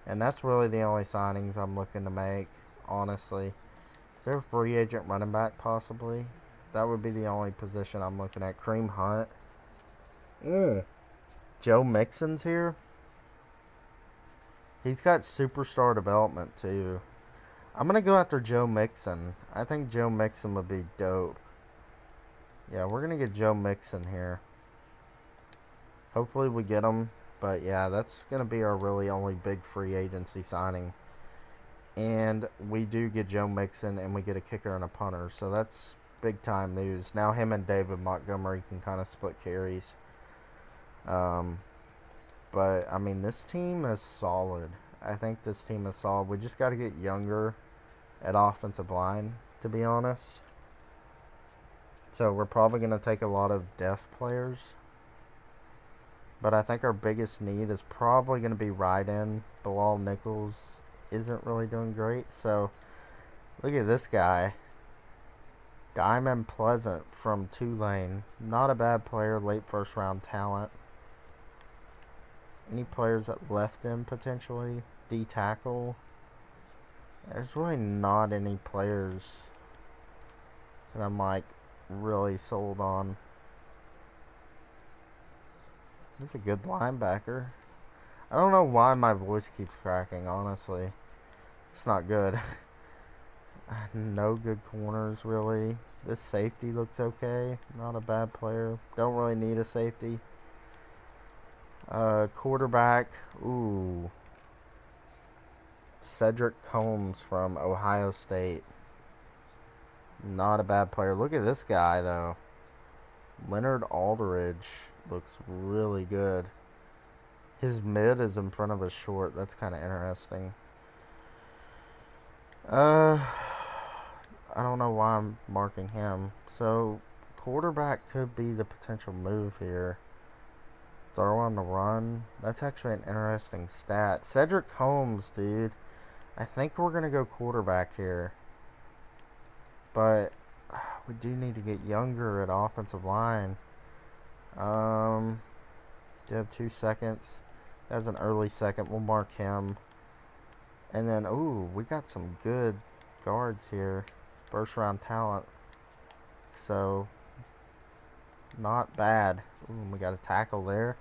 And that's really the only signings I'm looking to make, honestly. Is there a free agent running back, possibly? That would be the only position I'm looking at. Kareem Hunt. Joe Mixon's here. He's got superstar development, too. I'm going to go after Joe Mixon. I think Joe Mixon would be dope. Yeah, we're going to get Joe Mixon here. Hopefully we get him. But, yeah, that's going to be our really only big free agency signing. And we do get Joe Mixon, and we get a kicker and a punter. So that's big-time news. Now him and David Montgomery can kind of split carries. But, I mean, this team is solid. I think this team is solid. We just got to get younger at offensive line, to be honest. So, we're probably going to take a lot of deaf players. But I think our biggest need is probably going to be right in. Bilal Nichols isn't really doing great. So, look at this guy. Diamond Pleasant from Tulane. Not a bad player, late first round talent. Any players that left him potentially? D-tackle. There's really not any players that I'm like really sold on. He's a good linebacker. I don't know why my voice keeps cracking, honestly. It's not good. No good corners, really. This safety looks okay. Not a bad player. Don't really need a safety. Quarterback. Ooh. Cedric Combs from Ohio State. Not a bad player. Look at this guy, though. Leonard Aldridge looks really good. His mid is in front of his short. That's kind of interesting. Uh, I don't know why I'm marking him. So, quarterback could be the potential move here. Throw on the run. That's actually an interesting stat. Cedric Holmes, dude. I think we're going to go quarterback here. But we do need to get younger at offensive line. You have 2 seconds. As an early second, we'll mark him. And then, ooh, we got some good guards here. First round talent. So, not bad. Ooh, we got a tackle there.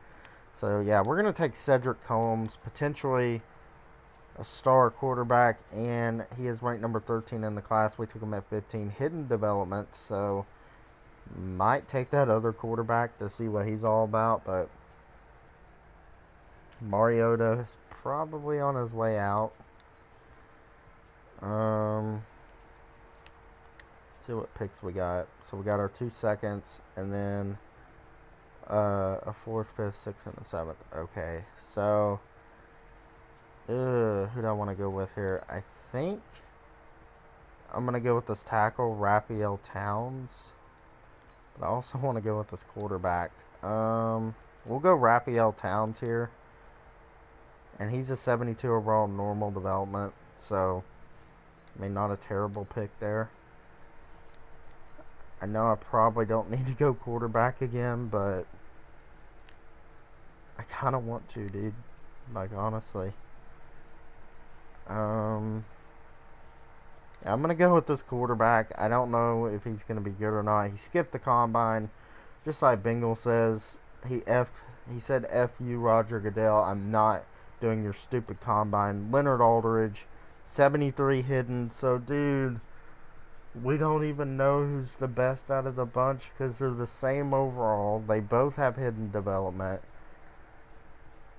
So, yeah, we're going to take Cedric Holmes, potentially a star quarterback, and he is ranked number 13 in the class. We took him at 15. Hidden development, so might take that other quarterback to see what he's all about, but Mariota is probably on his way out. See what picks we got. So we got our 2 seconds, and then a 4th, 5th, 6th, and a 7th. Okay, so who do I want to go with here? I think I'm going to go with this tackle, Raphael Towns. But I also want to go with this quarterback. We'll go Raphael Towns here. And he's a 72 overall normal development. So, I mean, not a terrible pick there. I know I probably don't need to go quarterback again, but I kind of want to, dude. Like, honestly. I'm going to go with this quarterback. I don't know if he's going to be good or not. He skipped the combine. Just like Bengal says, he said, F you, Roger Goodell. I'm not doing your stupid combine. Leonard Aldridge, 73 hidden. So, dude, we don't even know who's the best out of the bunch because they're the same overall. They both have hidden development.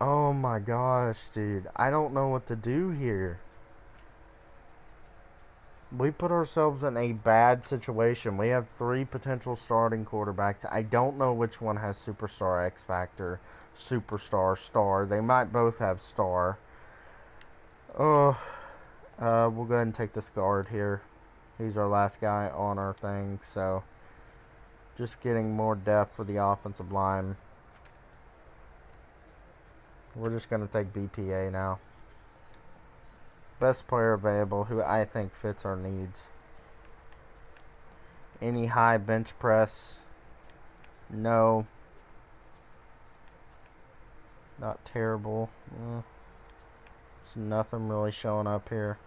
Oh my gosh, dude. I don't know what to do here. We put ourselves in a bad situation. We have 3 potential starting quarterbacks. I don't know which one has superstar, X Factor, superstar, star. They might both have star. Oh, we'll go ahead and take this guard here. He's our last guy on our thing, so just getting more depth for the offensive line. We're just going to take BPA now. Best player available, who I think fits our needs. Any high bench press? No. Not terrible. There's nothing really showing up here.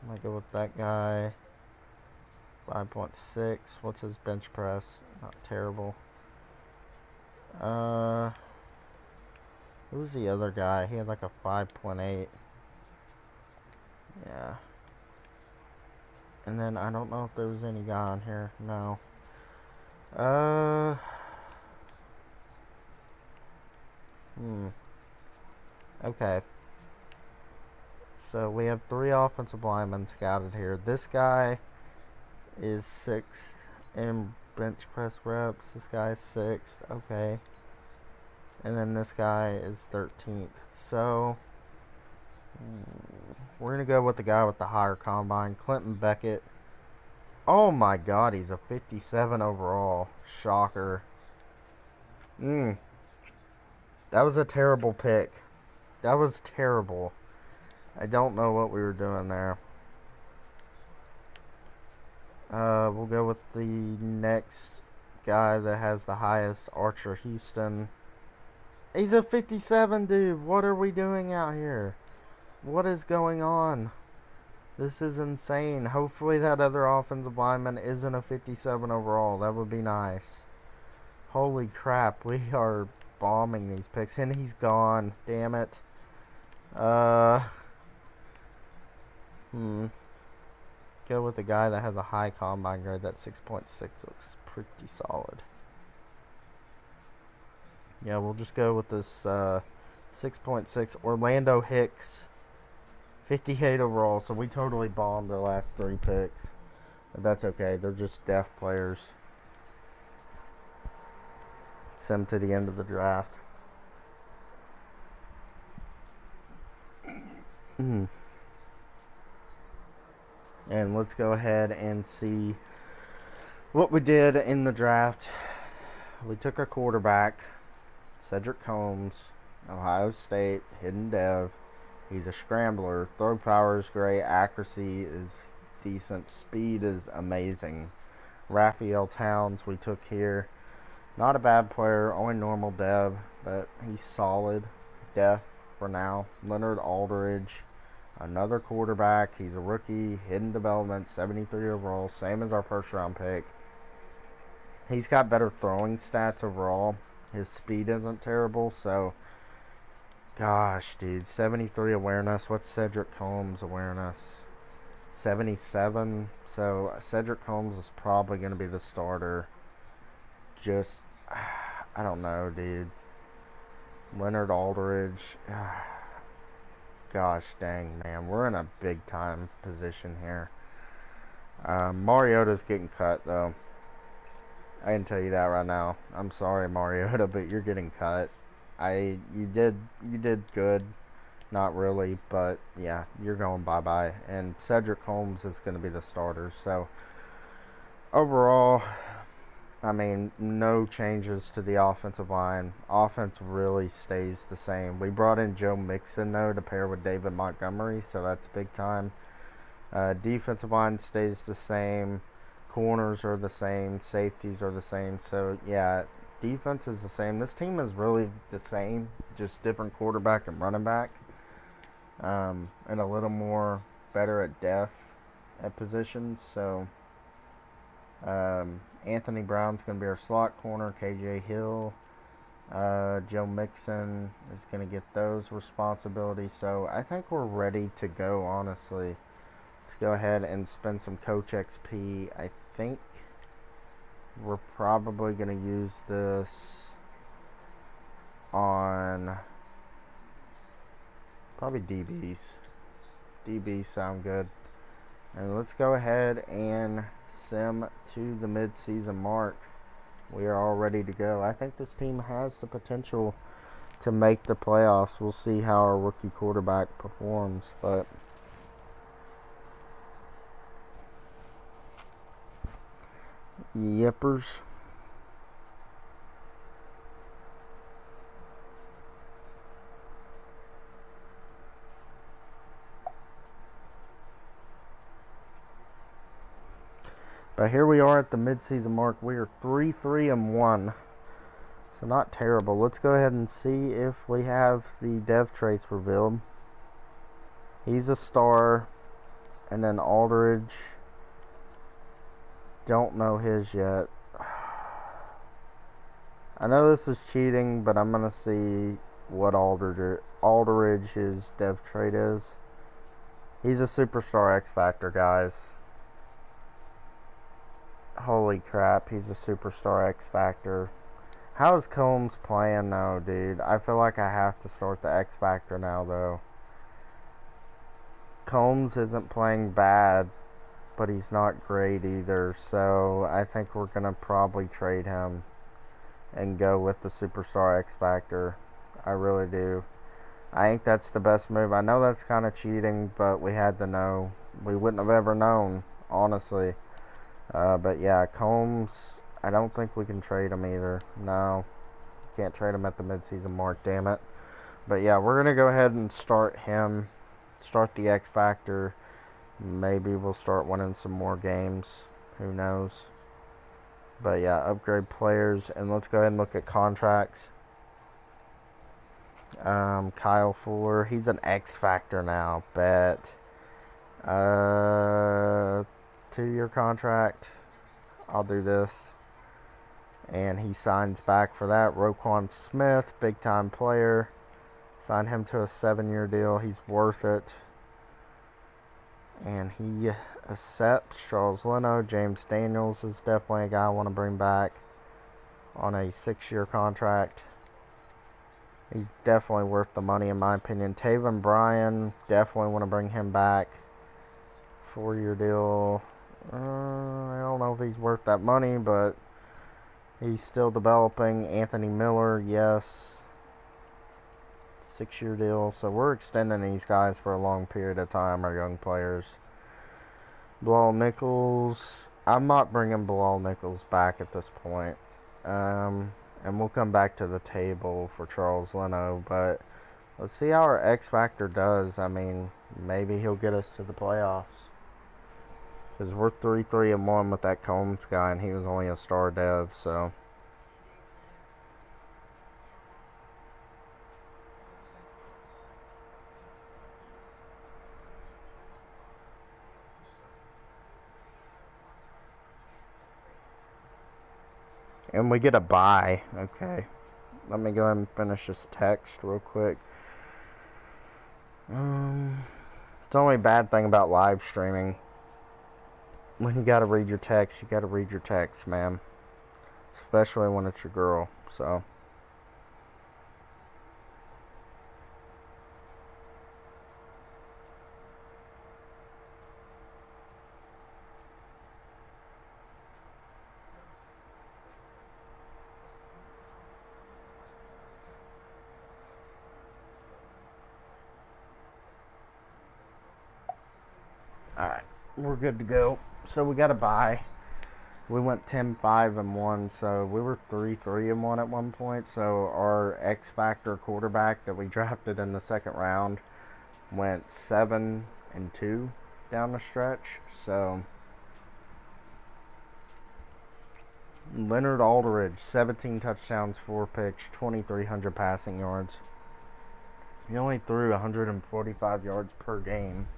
I might go with that guy. 5.6. What's his bench press? Not terrible. Who's the other guy? He had like a 5.8. Yeah. And then I don't know if there was any guy on here. No. Okay. So we have 3 offensive linemen scouted here. This guy is 6th in bench press reps. This guy is 6th. Okay. And then this guy is 13th. So we're going to go with the guy with the higher combine, Clinton Beckett. Oh my god, he's a 57 overall. Shocker. That was a terrible pick. That was terrible. I don't know what we were doing there. We'll go with the next guy that has the highest, Archer Houston. He's a 57, dude. What are we doing out here? What is going on? This is insane. Hopefully that other offensive lineman isn't a 57 overall. That would be nice. Holy crap. We are bombing these picks. And he's gone. Damn it. Go with the guy that has a high combine grade. That 6.6 looks pretty solid. Yeah, we'll just go with this 6.6 Orlando Hicks, 58 overall. So we totally bombed the last 3 picks. But that's okay. They're just depth players. sim to the end of the draft. And let's go ahead and see what we did in the draft. We took a quarterback, Cedric Combs, Ohio State, hidden dev. He's a scrambler. Throw power is great. Accuracy is decent. Speed is amazing. Raphael Towns we took here. Not a bad player. Only normal dev, but he's solid. Def for now. Leonard Aldridge. Another quarterback. He's a rookie. Hidden development. 73 overall. Same as our first round pick. He's got better throwing stats overall. His speed isn't terrible, so gosh, dude, 73 awareness. What's Cedric Combs' awareness? 77. So Cedric Combs is probably going to be the starter. Just, I don't know, dude. Leonard Aldridge. Gosh dang, man. We're in a big time position here. Mariota's getting cut, though. I can tell you that right now. I'm sorry, Mariota, but you're getting cut. You did good. Not really, but yeah, you're going bye-bye. And Cedric Holmes is going to be the starter. So, overall, I mean, no changes to the offensive line. Offense really stays the same. We brought in Joe Mixon, though, to pair with David Montgomery, so that's big time. Defensive line stays the same. Corners are the same. Safeties are the same. So, yeah, defense is the same. This team is really the same, just different quarterback and running back. And a little more better at depth at positions. So, Anthony Brown's going to be our slot corner. KJ Hill. Joe Mixon is going to get those responsibilities. So, I think we're ready to go, honestly. Let's go ahead and spend some Coach XP. I think we're probably going to use this on probably DBs. DBs sound good. And let's go ahead and sim to the mid-season mark. We are all ready to go. I think this team has the potential to make the playoffs. We'll see how our rookie quarterback performs, but yippers. But here we are at the midseason mark. We are 3-3-1. So not terrible. Let's go ahead and see if we have the dev traits revealed. He's a star. And then Aldridge. Don't know his yet. I know this is cheating, but I'm going to see what Aldridge's dev trait is. He's a superstar X Factor, guys. Holy crap, he's a superstar X Factor. How is Combs playing now, dude? I feel like I have to start the X Factor now, though. Combs isn't playing bad, but he's not great either. So I think we're going to probably trade him and go with the superstar X Factor. I really do. I think that's the best move. I know that's kind of cheating, but we had to know. We wouldn't have ever known, honestly. But yeah, Combs, I don't think we can trade him either. No, can't trade him at the midseason mark, damn it. But yeah, we're going to go ahead and start him. Start the X Factor. Maybe we'll start winning some more games. Who knows? But yeah, upgrade players. And let's go ahead and look at contracts. Kyle Fuller. He's an X Factor now. Bet. 2-year contract. I'll do this. And he signs back for that. Roquan Smith. Big time player. Sign him to a 7-year deal. He's worth it. And he accepts. Charles Leno. James Daniels is definitely a guy I want to bring back on a 6-year contract. He's definitely worth the money in my opinion. Taven Bryan, definitely want to bring him back. 4-year deal. I don't know if he's worth that money, but He's still developing. Anthony Miller, yes. 6-year deal. So we're extending these guys for a long period of time, our young players. Bilal Nichols. I'm not bringing Bilal Nichols back at this point. And we'll come back to the table for Charles Leno. But let's see how our X Factor does. I mean, maybe he'll get us to the playoffs. Because we're 3-3-1 with that Combs guy, and he was only a star dev, so. And we get a bye. Okay. Let me go ahead and finish this text real quick. It's the only bad thing about live streaming. When you gotta read your text, you gotta read your text, man. Especially when it's your girl, so. Alright, we're good to go. So we got a bye. We went 10-5-1, so we were 3-3-1 at one point. So our X Factor quarterback that we drafted in the second round went 7-2 down the stretch. So Leonard Aldridge, 17 touchdowns, 4 picks, 2,300 passing yards. He only threw 145 yards per game.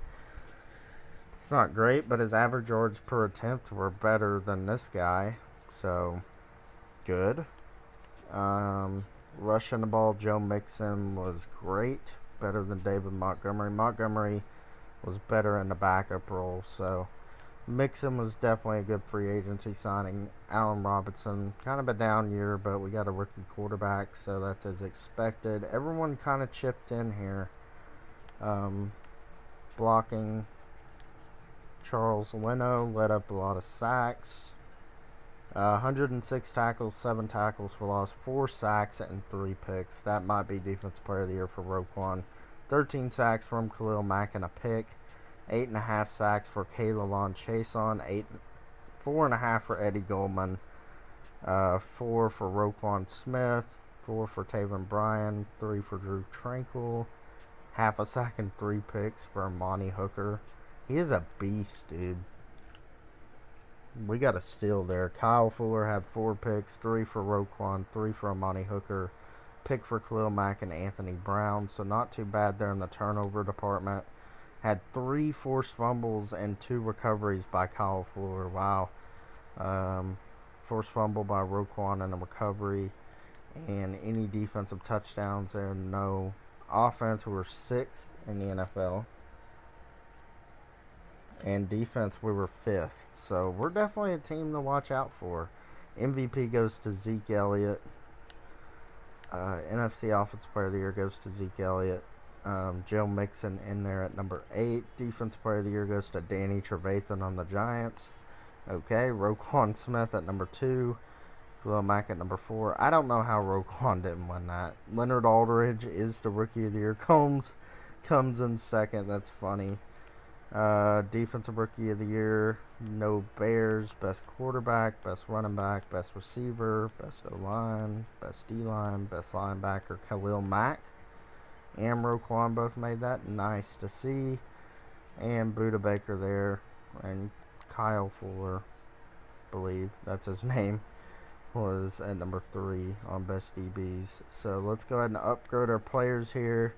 It's not great, but his average yards per attempt were better than this guy, so good. Rushing the ball, Joe Mixon was great, better than David Montgomery. Montgomery was better in the backup role, so Mixon was definitely a good free agency signing. Allen Robinson, kind of a down year, but we got a rookie quarterback, so that's as expected. Everyone kind of chipped in here. Blocking. Charles Leno led up a lot of sacks. 106 tackles, 7 tackles for loss, 4 sacks, and 3 picks. That might be Defensive Player of the Year for Roquan. 13 sacks from Khalil Mack and a pick. 8.5 sacks for K'Lavon Chaisson. 4.5 for Eddie Goldman. 4 for Roquan Smith. 4 for Taven Bryan. 3 for Drew Tranquil. Half a sack and 3 picks for Amani Hooker. He is a beast, dude. We got a steal there. Kyle Fuller had 4 picks, 3 for Roquan, 3 for Amani Hooker, pick for Khalil Mack and Anthony Brown. So not too bad there in the turnover department. Had 3 forced fumbles and 2 recoveries by Kyle Fuller. Wow. Forced fumble by Roquan and a recovery. And any defensive touchdowns there, no. Offense, we were 6th in the NFL. And defense, we were 5th. So we're definitely a team to watch out for. MVP goes to Zeke Elliott. NFC Offensive Player of the Year goes to Zeke Elliott. Joe Mixon in there at number 8. Defensive Player of the Year goes to Danny Trevathan on the Giants. Okay, Roquan Smith at number 2. Khalil Mack at number 4. I don't know how Roquan didn't win that. Leonard Aldridge is the Rookie of the Year. Combs comes in second. That's funny. Defensive Rookie of the Year, no Bears. Best quarterback, best running back, best receiver, best O-line, best D-line, best linebacker, Khalil Mack and Roquan both made that. Nice to see. And Buda Baker there. And Kyle Fuller, I believe that's his name, was at number 3 on best DBs. So let's go ahead and upgrade our players here.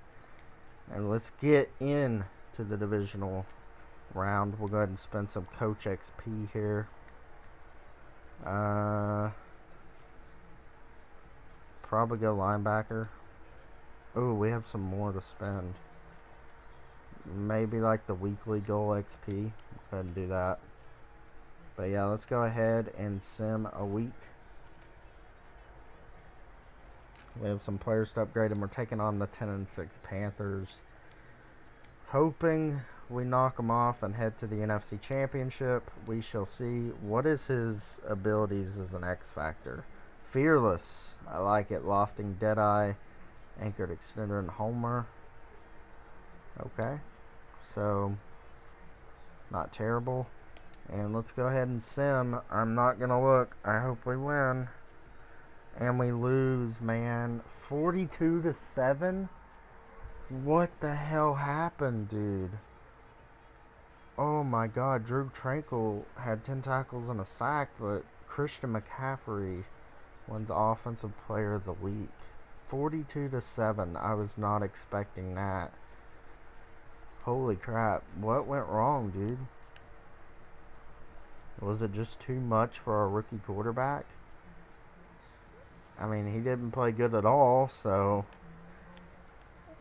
And let's get in to the divisional round. We'll go ahead and spend some Coach XP here. Probably go linebacker. Oh, we have some more to spend. Maybe like the weekly goal XP. Go ahead and do that. But yeah, let's go ahead and sim a week. We have some players to upgrade, and we're taking on the 10-6 Panthers. Hoping we knock them off and head to the NFC Championship. We shall see. What is his abilities as an X Factor? Fearless. I like it. Lofting Deadeye. Anchored Extender and Homer. Okay. So, not terrible. And let's go ahead and sim. I'm not going to look. I hope we win. And we lose, man. 42-7? What the hell happened, dude? Oh my god, Drew Tranquil had 10 tackles and a sack, but Christian McCaffrey wins Offensive Player of the Week. 42-7. I was not expecting that. Holy crap. What went wrong, dude? Was it just too much for our rookie quarterback? I mean, he didn't play good at all, so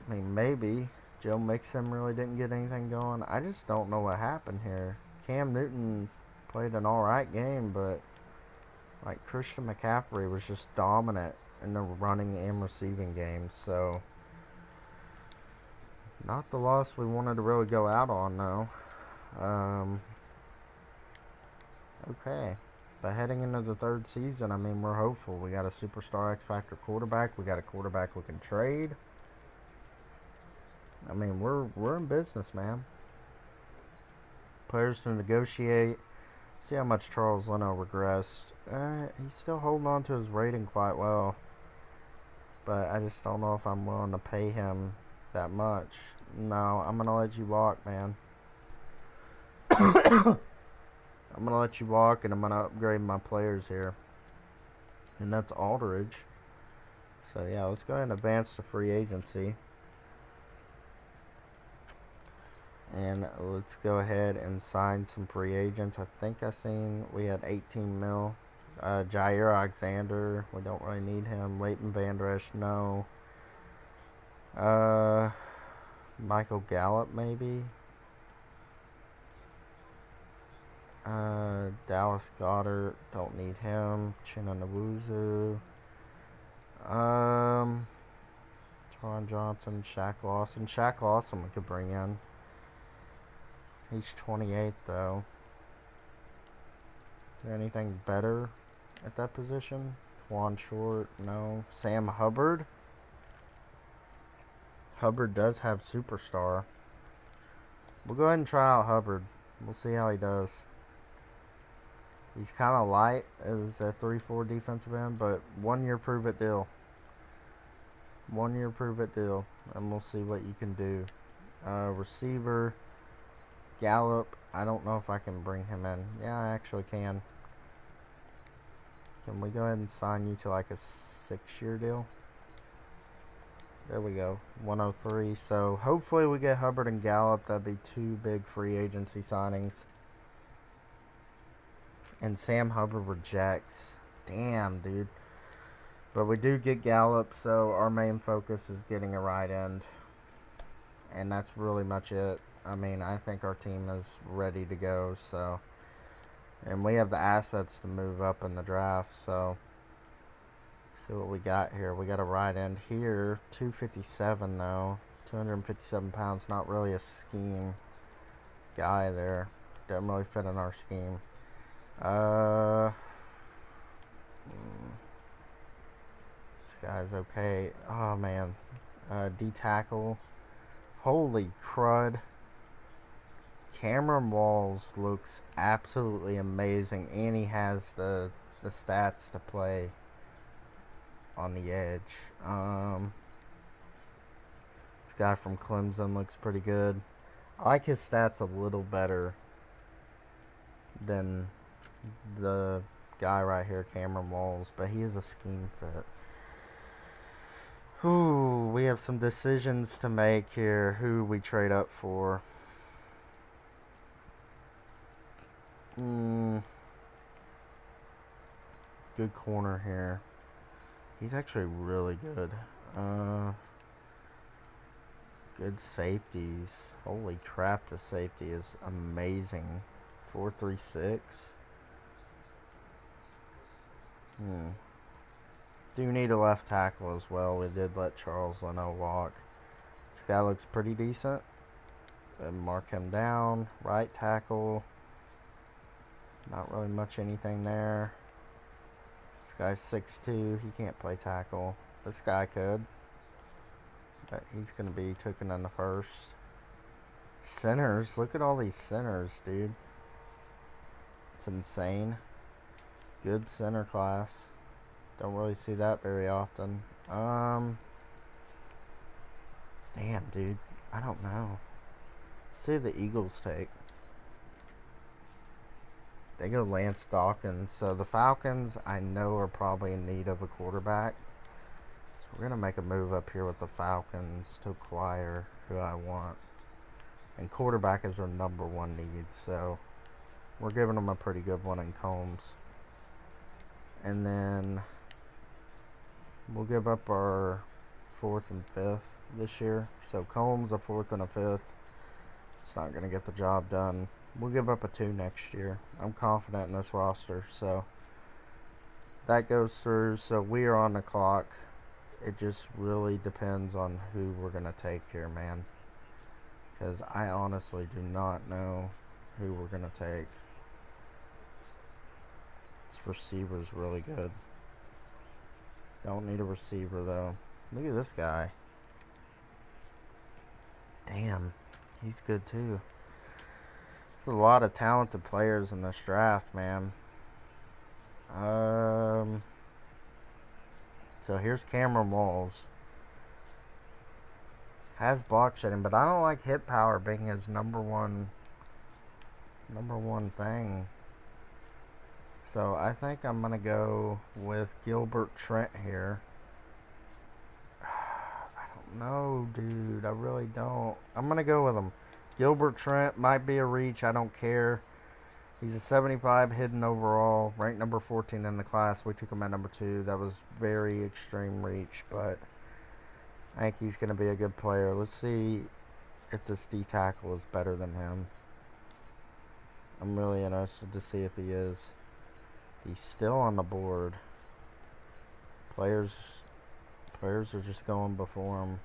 I mean, maybe. Joe Mixon really didn't get anything going. I just don't know what happened here. Cam Newton played an alright game, but like Christian McCaffrey was just dominant in the running and receiving games. So, not the loss we wanted to really go out on, though. Okay. But heading into the third season, I mean, we're hopeful. We got a superstar X Factor quarterback. We got a quarterback we can trade. I mean, we're in business, man. Players to negotiate. See how much Charles Leno regressed. He's still holding on to his rating quite well. But I just don't know if I'm willing to pay him that much. No, I'm going to let you walk, man. I'm going to let you walk, and I'm going to upgrade my players here. And that's Aldridge. So, yeah, let's go ahead and advance to free agency. And let's go ahead and sign some free agents. I think I seen we had 18 mil. Jair Alexander, we don't really need him. Leighton Vander Esch, no. Michael Gallup, maybe. Dallas Goedert, don't need him. Chinonawuzu. Tron Johnson, Shaq Lawson. Shaq Lawson we could bring in. He's 28 though. Is there anything better at that position? Juan Short, no. Sam Hubbard. Hubbard does have superstar. We'll go ahead and try out Hubbard. We'll see how he does. He's kind of light as a 3-4 defensive end, but 1 year prove it deal. 1 year prove it deal, and we'll see what you can do. Receiver. Gallup, I don't know if I can bring him in. Yeah, I actually can. Can we go ahead and sign you to like a 6-year deal? There we go. 103. So hopefully we get Hubbard and Gallup. That'd be 2 big free agency signings. And Sam Hubbard rejects. Damn, dude. But we do get Gallup, so our main focus is getting a right end. And that's really much it. I mean, I think our team is ready to go, so. And we have the assets to move up in the draft, so. See what we got here. We got a right end here. 257, though. 257 pounds. Not really a scheme guy there. Doesn't really fit in our scheme. This guy's okay. Oh, man. D-tackle. Holy crud. Cameron Walls looks absolutely amazing, and he has the stats to play on the edge. This guy from Clemson looks pretty good. I like his stats a little better than the guy right here, Cameron Walls, but he is a scheme fit. Ooh, we have some decisions to make here. Who we trade up for? Good corner here. He's actually really good. Good safeties. Holy crap, the safety is amazing. 4.36. Do need a left tackle as well. We did let Charles Leno walk. This guy looks pretty decent. And mark him down. Right tackle. Not really much anything there. guy's 6'2". He can't play tackle. This guy could. But he's going to be taken in the first. Centers. Look at all these centers, dude. It's insane. Good center class. Don't really see that very often. Damn, dude. I don't know. See who the Eagles take. They go Lance Dawkins. So the Falcons, I know, are probably in need of a quarterback. So we're going to make a move up here with the Falcons to acquire who I want. And quarterback is their #1 need. So we're giving them a pretty good one in Combs. And then we'll give up our 4th and 5th this year. So Combs, a 4th and a 5th. It's not going to get the job done. We'll give up a 2 next year. I'm confident in this roster. So that goes through. So we are on the clock. It just really depends on who we're going to take here, man. Because I honestly do not know who we're going to take. This receiver's really good. Don't need a receiver, though. Look at this guy. Damn. He's good, too. There's a lot of talented players in this draft, man. So here's Cameron Walls. Has block shedding, but I don't like hit power being his number one thing. So I think I'm gonna go with Gilbert Trent here. I don't know, dude. I really don't. I'm gonna go with him. Gilbert Trent might be a reach. I don't care. He's a 75 hidden overall, ranked number 14 in the class. We took him at number 2. That was very extreme reach, but I think he's going to be a good player. Let's see if this D tackle is better than him. I'm really interested to see if he is. He's still on the board. Players are just going before him.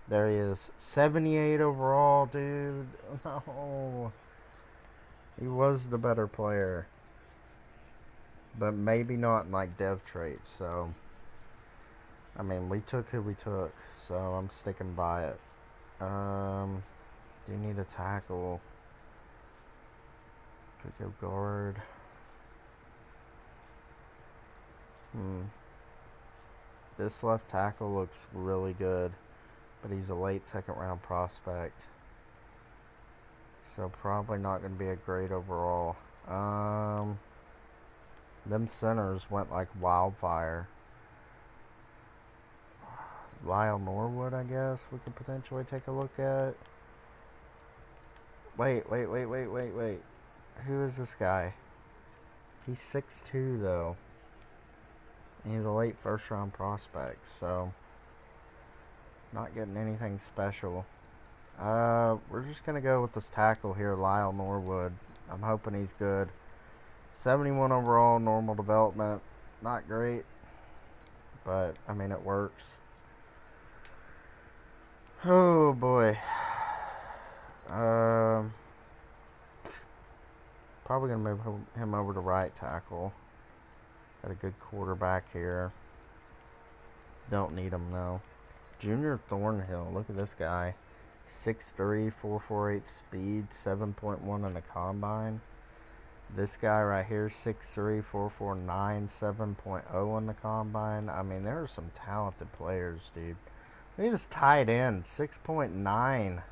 There he is. 78 overall, dude. No. He was the better player. But maybe not in like dev traits, so I mean, we took who we took, so I'm sticking by it. Do you need a tackle? Could go guard. This left tackle looks really good, but he's a late 2nd round prospect. So probably not going to be a great overall. Them centers went like wildfire. Lyle Norwood, I guess we could potentially take a look at. Wait. Who is this guy? He's 6'2", though. And he's a late 1st round prospect, so not getting anything special. We're just going to go with this tackle here, Lyle Norwood. I'm hoping he's good. 71 overall, normal development. Not great, but, I mean, it works. Oh, boy. Probably going to move him over to right tackle. Got a good quarterback here. Don't need him, though. Junior Thornhill. Look at this guy. 6'3", 4.48 speed, 7.1 in the combine. This guy right here, 6'3", 4.49, 7.0 in the combine. I mean, there are some talented players, dude. Look at this tight end, 6.9.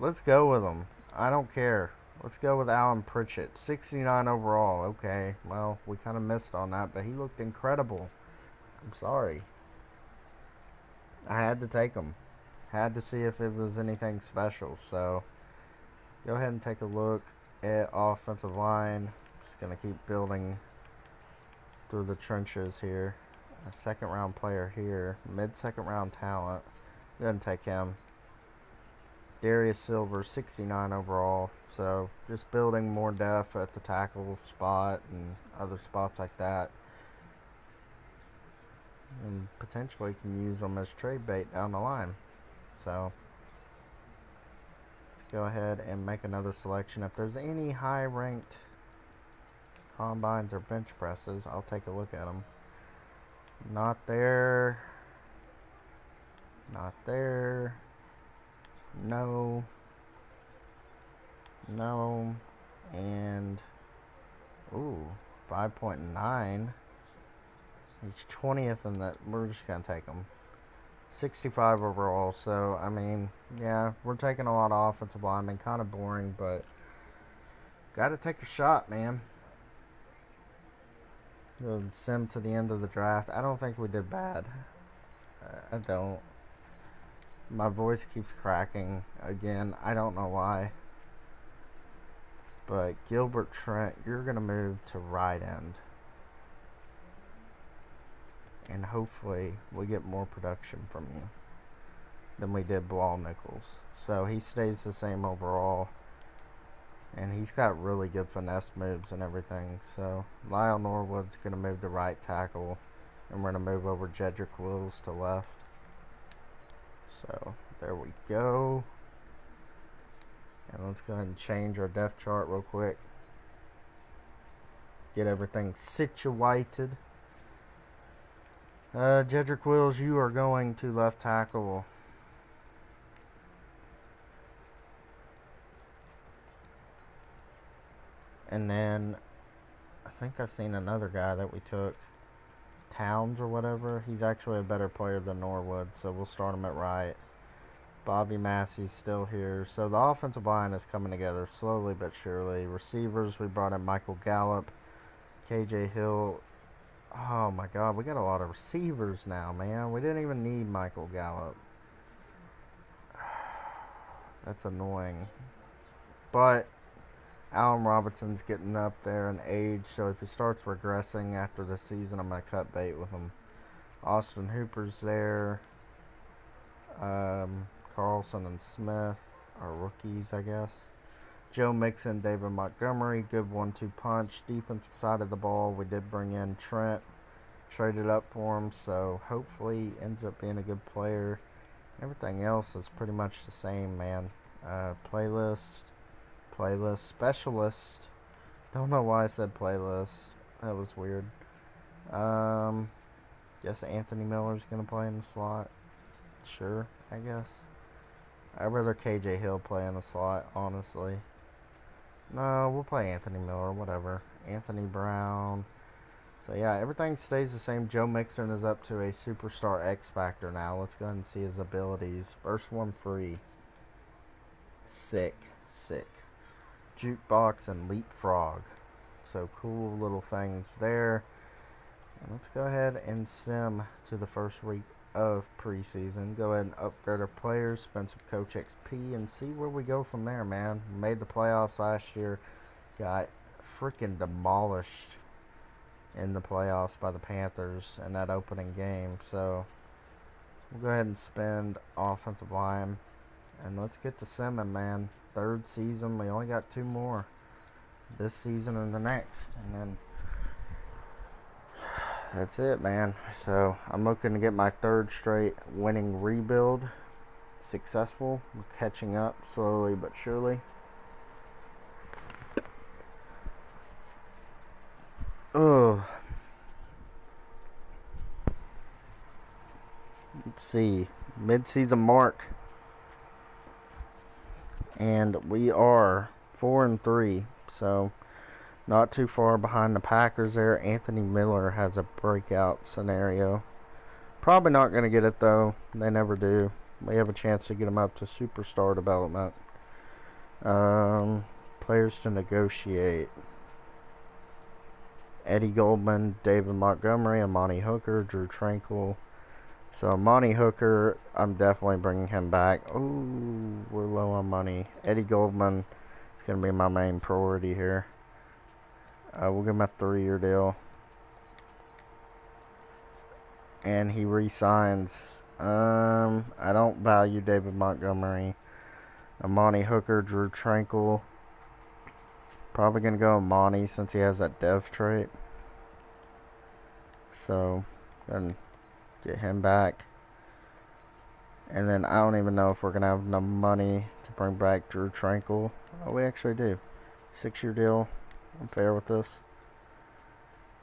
Let's go with him. I don't care. Let's go with Alan Pritchett, 69 overall. Okay, well, we kind of missed on that, but he looked incredible. I'm sorry. I had to take him. Had to see if it was anything special. So, go ahead and take a look at offensive line. Just going to keep building through the trenches here. A 2nd round player here. Mid-2nd round talent. Go ahead and take him. Darius Silver, 69 overall. So, just building more depth at the tackle spot and other spots like that. And potentially can use them as trade bait down the line. So, let's go ahead and make another selection. If there's any high-ranked combines or bench presses. I'll take a look at them. Not there. Not there. No. No. And, ooh, 5.9. He's 20th in that. We're just going to take him. 65 overall. So, I mean, yeah, we're taking a lot of offensive linemen. Kind of boring, but got to take a shot, man. We'll sim to the end of the draft. I don't think we did bad. I don't. My voice keeps cracking again. I don't know why. But Gilbert Trent, you're going to move to right end. And hopefully we get more production from you than we did Bilal Nichols. So he stays the same overall. And he's got really good finesse moves and everything. So Lyle Norwood's going to move to right tackle. And we're going to move over Jedrick Wills to left. So there we go. And let's go ahead and change our depth chart real quick. Get everything situated. Jedrick Wills, you are going to left tackle. And then I think I've seen another guy that we took, Towns or whatever. He's actually a better player than Norwood, so we'll start him at right. Bobby Massey's still here. So the offensive line is coming together slowly but surely. Receivers, we brought in Michael Gallup, KJ Hill. Oh my God, we got a lot of receivers now, man. We didn't even need Michael Gallup. That's annoying. But Allen Robinson's getting up there in age, so if he starts regressing after the season, I'm going to cut bait with him. Austin Hooper's there. Carlson and Smith are rookies, I guess. Joe Mixon, David Montgomery, good 1-2 punch. Defensive side of the ball, we did bring in Trent, traded up for him, so hopefully he ends up being a good player. Everything else is pretty much the same, man. Playlist, specialist. Don't know why I said playlist. That was weird. Guess Anthony Miller's gonna play in the slot. Sure, I guess. I'd rather KJ Hill play in the slot, honestly. No, we'll play Anthony Miller, whatever. Anthony Brown. So yeah, everything stays the same. Joe Mixon is up to a superstar X Factor now. Let's go ahead and see his abilities. First one free. Sick. Jukebox and leapfrog. So cool little things there. And let's go ahead and sim to the first week of preseason. Go ahead and upgrade our players, spend some Coach XP, and see where we go from there, man. Made the playoffs last year. Got freaking demolished in the playoffs by the Panthers in that opening game. So we'll go ahead and spend offensive line. And let's get to simming, man. Third season. We only got 2 more. This season and the next. And then that's it, man. So I'm looking to get my 3rd straight winning rebuild successful. I'm catching up slowly but surely. Oh. Let's see. Mid-season mark. And we are 4-3. So not too far behind the Packers there. Anthony Miller has a breakout scenario. Probably not going to get it, though. They never do. We have a chance to get him up to superstar development. Players to negotiate. Eddie Goldman, David Montgomery, Amani Hooker, Drew Tranquil. So Amani Hooker, I'm definitely bringing him back. Oh, we're low on money. Eddie Goldman is going to be my main priority here. We'll give him a 3-year deal. And he re-signs. I don't value David Montgomery. Amani Hooker, Drew Tranquil. Probably going to go Amani since he has that dev trait. So, going to get him back. And then I don't even know if we're going to have enough money to bring back Drew Tranquil. Oh, we actually do. 6-year deal. I'm fair with this.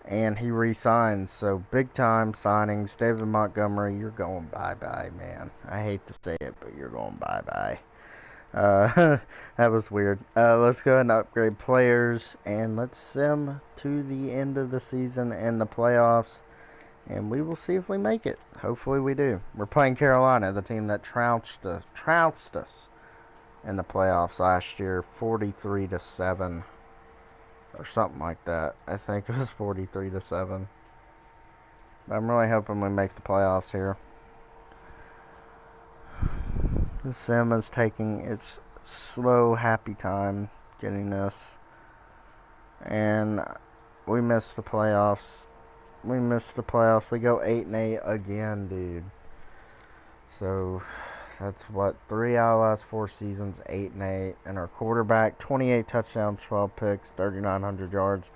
and he re-signs. So big time signings. David Montgomery, you're going bye-bye, man. I hate to say it, but you're going bye-bye. That was weird. Let's go ahead and upgrade players, and let's sim to the end of the season and the playoffs, and we will see if we make it. Hopefully we do. We're playing Carolina, the team that trounced us in the playoffs last year, 43-7 or something like that. I think it was 43-7. I'm really hoping we make the playoffs here. The sim is taking its slow, happy time getting this. And we missed the playoffs. We missed the playoffs. We go 8-8 again, dude. So that's what, 3 out of the last 4 seasons, 8-8. And our quarterback, 28 touchdowns, 12 picks, 3,900 yards.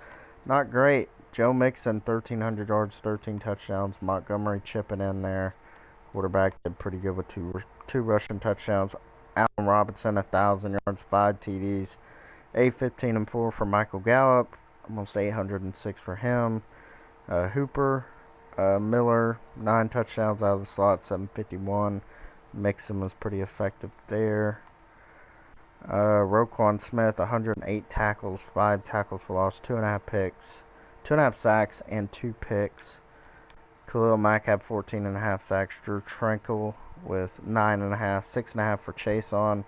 Not great. Joe Mixon, 1,300 yards, 13 touchdowns. Montgomery chipping in there. Quarterback did pretty good with two rushing touchdowns. Allen Robinson, 1,000 yards, 5 TDs. 815-4 for Michael Gallup. Almost 806 for him. Hooper, Miller, 9 touchdowns out of the slot, 751. Mixon was pretty effective there. Roquan Smith, 108 tackles, 5 tackles for loss, 2.5 picks, 2.5 sacks, and 2 picks. Khalil Mack had 14.5 sacks. Drew Tranquil with 9.5, 6.5 for Chase on,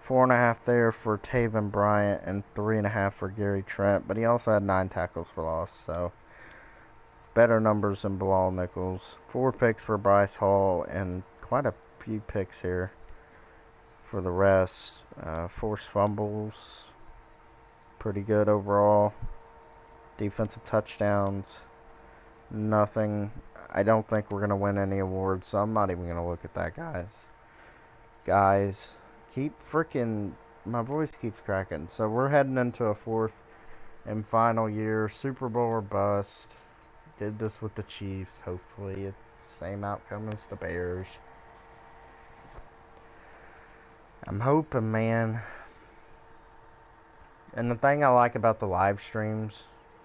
4.5 there for Taven Bryant, and 3.5 for Gary Trent. But he also had 9 tackles for loss, so better numbers than Bilal Nichols. 4 picks for Bryce Hall, and quite a few picks here for the rest. Forced fumbles, pretty good overall. Defensive touchdowns, nothing. I don't think we're going to win any awards, so I'm not even going to look at that, guys. Keep freaking... My voice keeps cracking. So we're heading into a 4th and final year. Super Bowl or bust. Did this with the Chiefs. Hopefully it's the same outcome as the Bears. I'm hoping, man. And the thing I like about the live streams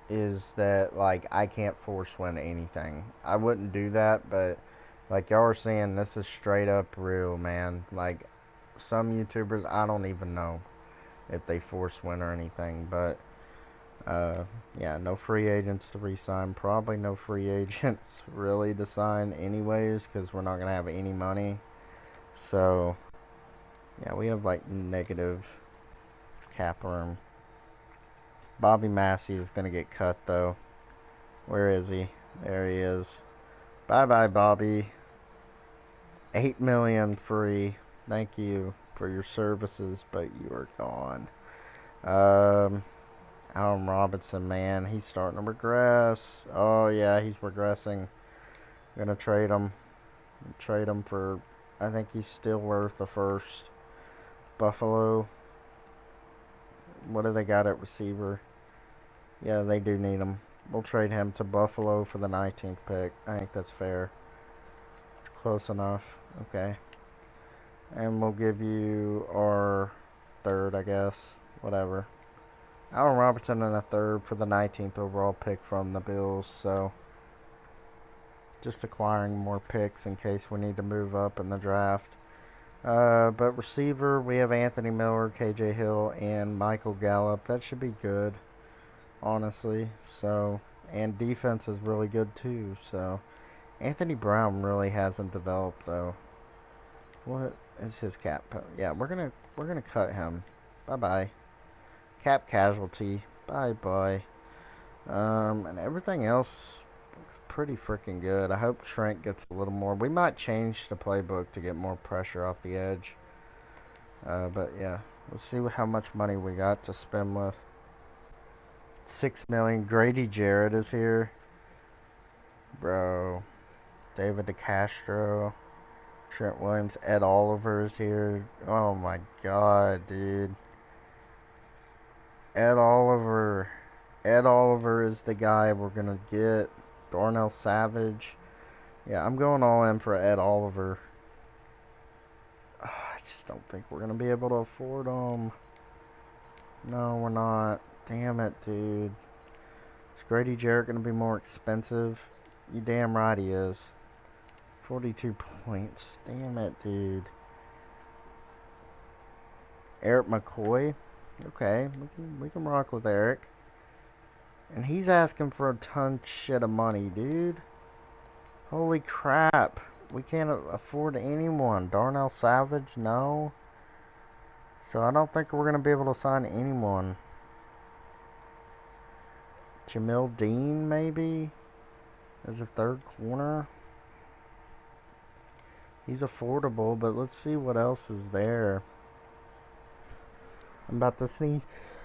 is that, like, I can't force win anything. I wouldn't do that, but like y'all are saying, this is straight up real, man. Like, some YouTubers, I don't even know if they force win or anything, but yeah, no free agents to re-sign. Probably no free agents really to sign anyways, because we're not going to have any money. So yeah, we have like negative cap room. Bobby Massey is going to get cut, though. Where is he? There he is. Bye-bye, Bobby. $8 million free. Thank you for your services, but you are gone. Allen Robinson, man, he's starting to regress. Oh, yeah, he's regressing. I'm going to trade him. Trade him for, I think he's still worth the first. Buffalo. What do they got at receiver? Yeah, they do need him. We'll trade him to Buffalo for the 19th pick. I think that's fair. Close enough. Okay. And we'll give you our 3rd, I guess. Whatever. Allen Robinson and a 3rd for the 19th overall pick from the Bills. So, just acquiring more picks in case we need to move up in the draft. But receiver, we have Anthony Miller, KJ Hill, and Michael Gallup. That should be good, honestly. So, and defense is really good too. So, Anthony Brown really hasn't developed though. What is his cap? Yeah, we're gonna cut him. Bye bye. Cap casualty. Bye bye. And everything else looks pretty freaking good. I hope Trent gets a little more. We might change the playbook to get more pressure off the edge. But yeah, let's see how much money we got to spend with. 6 million. Grady Jarrett is here, bro. David DeCastro, Trent Williams, Ed Oliver is here. Oh my god, dude. Ed Oliver. Ed Oliver is the guy we're going to get. Darnell Savage. Yeah, I'm going all in for Ed Oliver. I just don't think we're going to be able to afford him. No, we're not. Damn it, dude. Is Grady Jarrett going to be more expensive? You damn right he is. 42 points. Damn it, dude. Eric McCoy. Okay, we can rock with Eric. And he's asking for a ton shit of money, dude. Holy crap. We can't afford anyone. Darnell Savage, no. So I don't think we're going to be able to sign anyone. Jamil Dean, maybe? As a third corner. He's affordable, but let's see what else is there. I'm about to sneeze.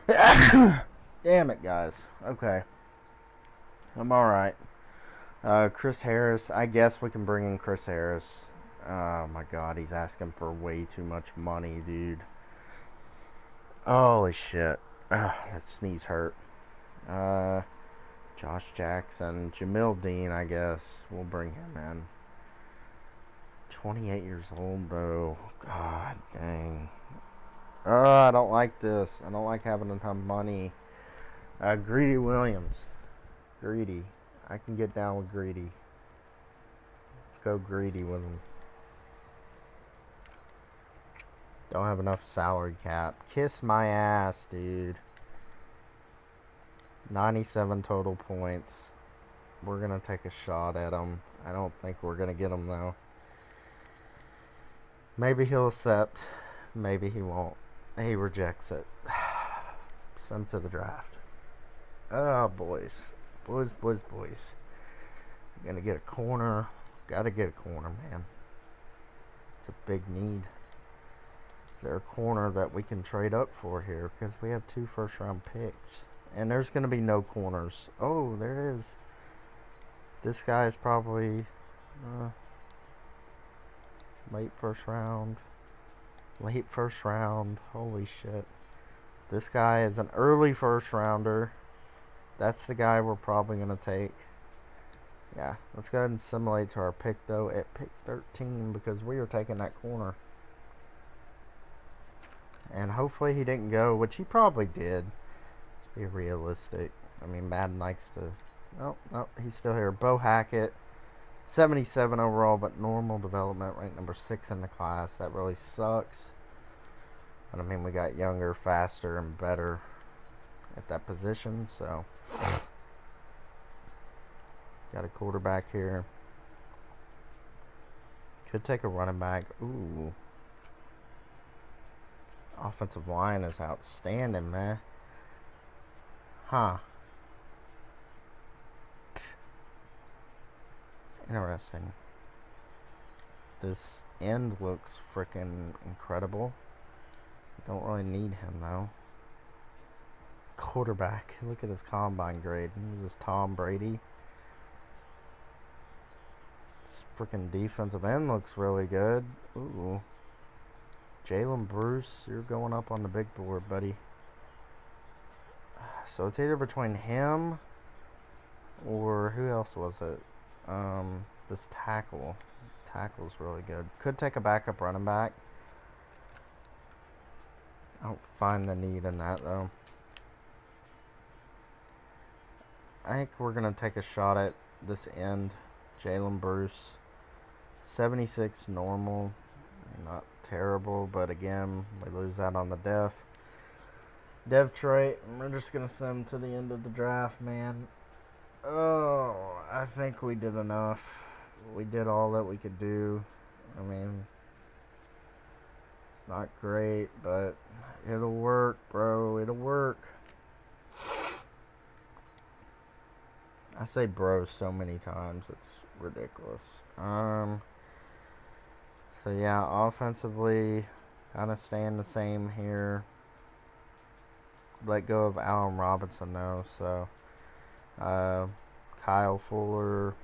Damn it, guys. Okay. I'm alright. Chris Harris. I guess we can bring in Chris Harris. Oh my god, he's asking for way too much money, dude. Holy shit. That sneeze hurt. Josh Jackson. Jamil Dean, I guess. We'll bring him in. 28 years old, though. God dang. I don't like this. I don't like having a ton of money. Greedy Williams. Greedy. I can get down with Greedy. Let's go Greedy with him. Don't have enough salary cap. Kiss my ass, dude. 97 total points. We're going to take a shot at him. I don't think we're going to get him, though. Maybe he'll accept. Maybe he won't. He rejects it. Send to the draft. Oh, boys. Boys. Gonna get a corner. Gotta get a corner, man. It's a big need. Is there a corner that we can trade up for here? Because we have 2 first-round picks. And there's gonna be no corners. Oh, there is. This guy is probably late first round. Holy shit. This guy is an early first rounder. That's the guy we're probably going to take. Yeah, let's go ahead and simulate to our pick, though, at pick 13, because we are taking that corner. And hopefully he didn't go, which he probably did. Let's be realistic. I mean, Madden likes to... Oh, he's still here. Bo Hackett. 77 overall, but normal development, ranked number 6 in the class. That really sucks. But I mean, we got younger, faster, and better at that position, so. Got a quarterback here. Could take a running back. Ooh. Offensive line is outstanding, man. Huh. Interesting. This end looks freaking incredible. Don't really need him, though. Quarterback. Look at his combine grade. This is Tom Brady. This freaking defensive end looks really good. Ooh. Jalen Bruce, you're going up on the big board, buddy. So it's either between him or who else was it? This tackle. Tackle's really good. Could take a backup running back. I don't find the need in that, though. I think we're going to take a shot at this end. Jalen Bruce. 76 normal. Not terrible, but again, we lose out on the dev trait. We're just going to send him to the end of the draft, man. Oh, I think we did enough. We did all that we could do. I mean, it's not great, but it'll work, bro. It'll work. I say bro so many times, it's ridiculous. So yeah, offensively, kind of staying the same here. Let go of Allen Robinson, though, so... Kyle Fuller,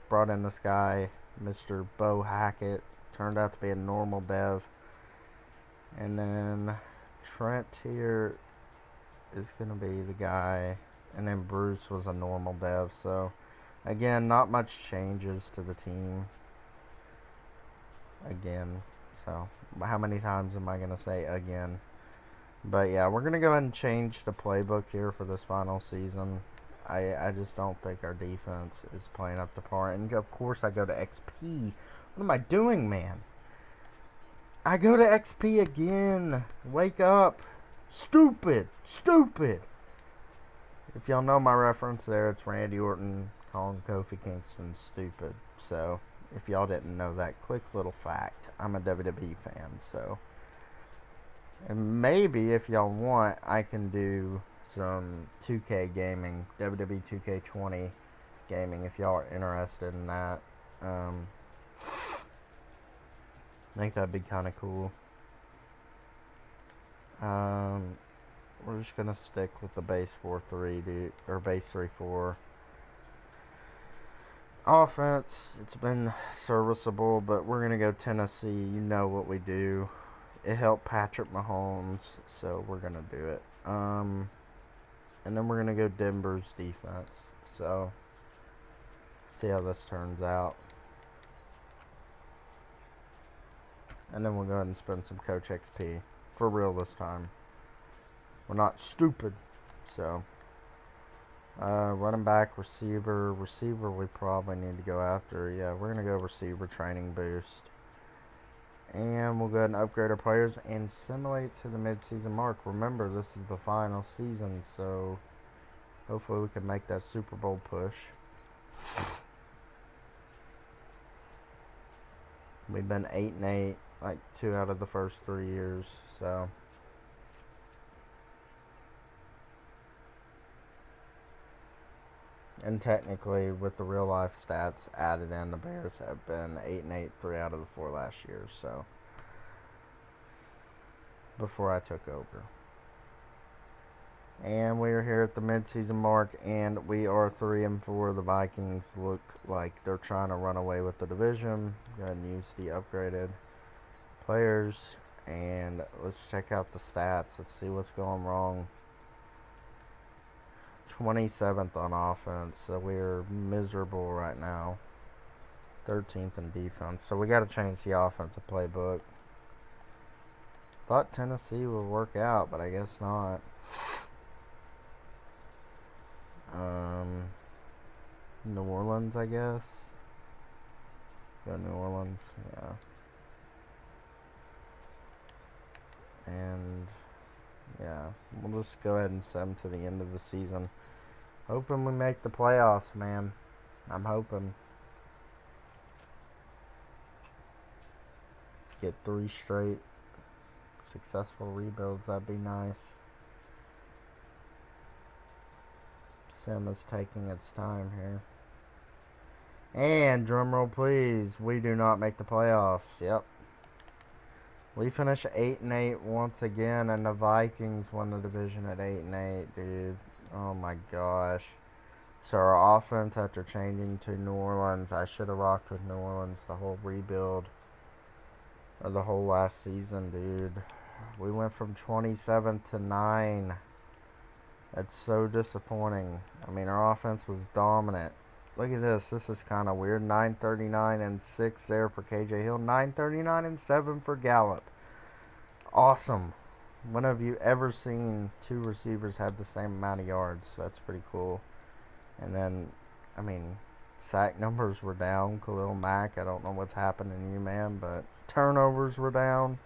brought in this guy, Mr. Bo Hackett, turned out to be a normal dev. And then Trent here is going to be the guy, and then Bruce was a normal dev. So again, not much changes to the team. Again, so how many times am I going to say again? But yeah, we're going to go ahead and change the playbook here for this final season. I just don't think our defense is playing up to par. And of course, I go to XP. What am I doing, man? I go to XP again. Wake up. Stupid. Stupid. If y'all know my reference there, it's Randy Orton calling Kofi Kingston stupid. So, if y'all didn't know that, quick little fact. I'm a WWE fan, so. And maybe, if y'all want, I can do some 2K gaming, WWE 2K20 gaming, if y'all are interested in that. I think that'd be kind of cool. We're just gonna stick with the base 4-3, dude, or base 3-4. Offense, it's been serviceable, but we're gonna go Tennessee. You know what we do. It helped Patrick Mahomes, so we're gonna do it. And then we're gonna go Denver's defense. So, see how this turns out. And then we'll go ahead and spend some Coach XP. For real this time. We're not stupid. So, running back, receiver. Receiver we probably need to go after. Yeah, we're going to go receiver training boost. And we'll go ahead and upgrade our players and simulate to the mid-season mark. Remember, this is the final season, so hopefully we can make that Super Bowl push. We've been 8-8, like 2 out of the first 3 years, so. And technically, with the real life stats added in, the Bears have been 8-8 3 out of the 4 last year, so. Before I took over. And we are here at the midseason mark, and we are 3-4. The Vikings look like they're trying to run away with the division. Go ahead and use the upgraded players, and let's check out the stats. Let's see what's going wrong. 27th on offense, so we're miserable right now. 13th in defense, so we got to change the offensive playbook. Thought Tennessee would work out, but I guess not. New Orleans, I guess. Go New Orleans, yeah. And yeah, we'll just go ahead and send them to the end of the season. Hoping we make the playoffs, man. I'm hoping. Get 3 straight successful rebuilds, that'd be nice. Sim is taking its time here. And drumroll please, we do not make the playoffs. Yep. We finish 8-8 once again, and the Vikings won the division at 8-8, dude. Oh my gosh. So our offense, after changing to New Orleans, I should have rocked with New Orleans the whole rebuild, or the whole last season, dude. We went from 27 to 9. That's so disappointing. I mean, our offense was dominant. Look at this. This is kind of weird. 939 and 6 there for KJ Hill. 939 and 7 for Gallup. Awesome. When have you ever seen 2 receivers have the same amount of yards? That's pretty cool. And then, I mean, sack numbers were down. Khalil Mack, I don't know what's happening to you, man, but turnovers were down.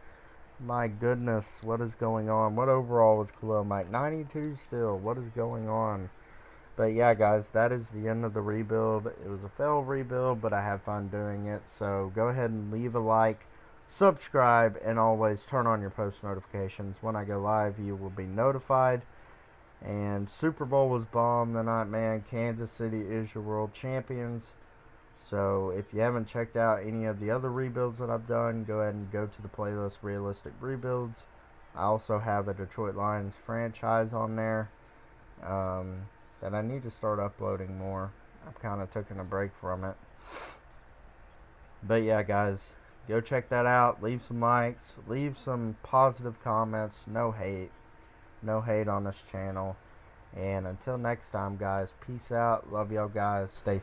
My goodness, what is going on? What overall was Khalil Mack? 92 still. What is going on? But yeah, guys, that is the end of the rebuild. It was a failed rebuild, but I had fun doing it. So go ahead and leave a like, subscribe, and always turn on your post notifications. When I go live, you will be notified. And Super Bowl was bomb tonight, man. Kansas City is your world champions. So if you haven't checked out any of the other rebuilds that I've done, go ahead and go to the playlist Realistic Rebuilds. I also have a Detroit Lions franchise on there that I need to start uploading more. I've kind of taken a break from it. But yeah, guys, go check that out. Leave some likes. Leave some positive comments. No hate. No hate on this channel. And until next time, guys, peace out. Love y'all guys. Stay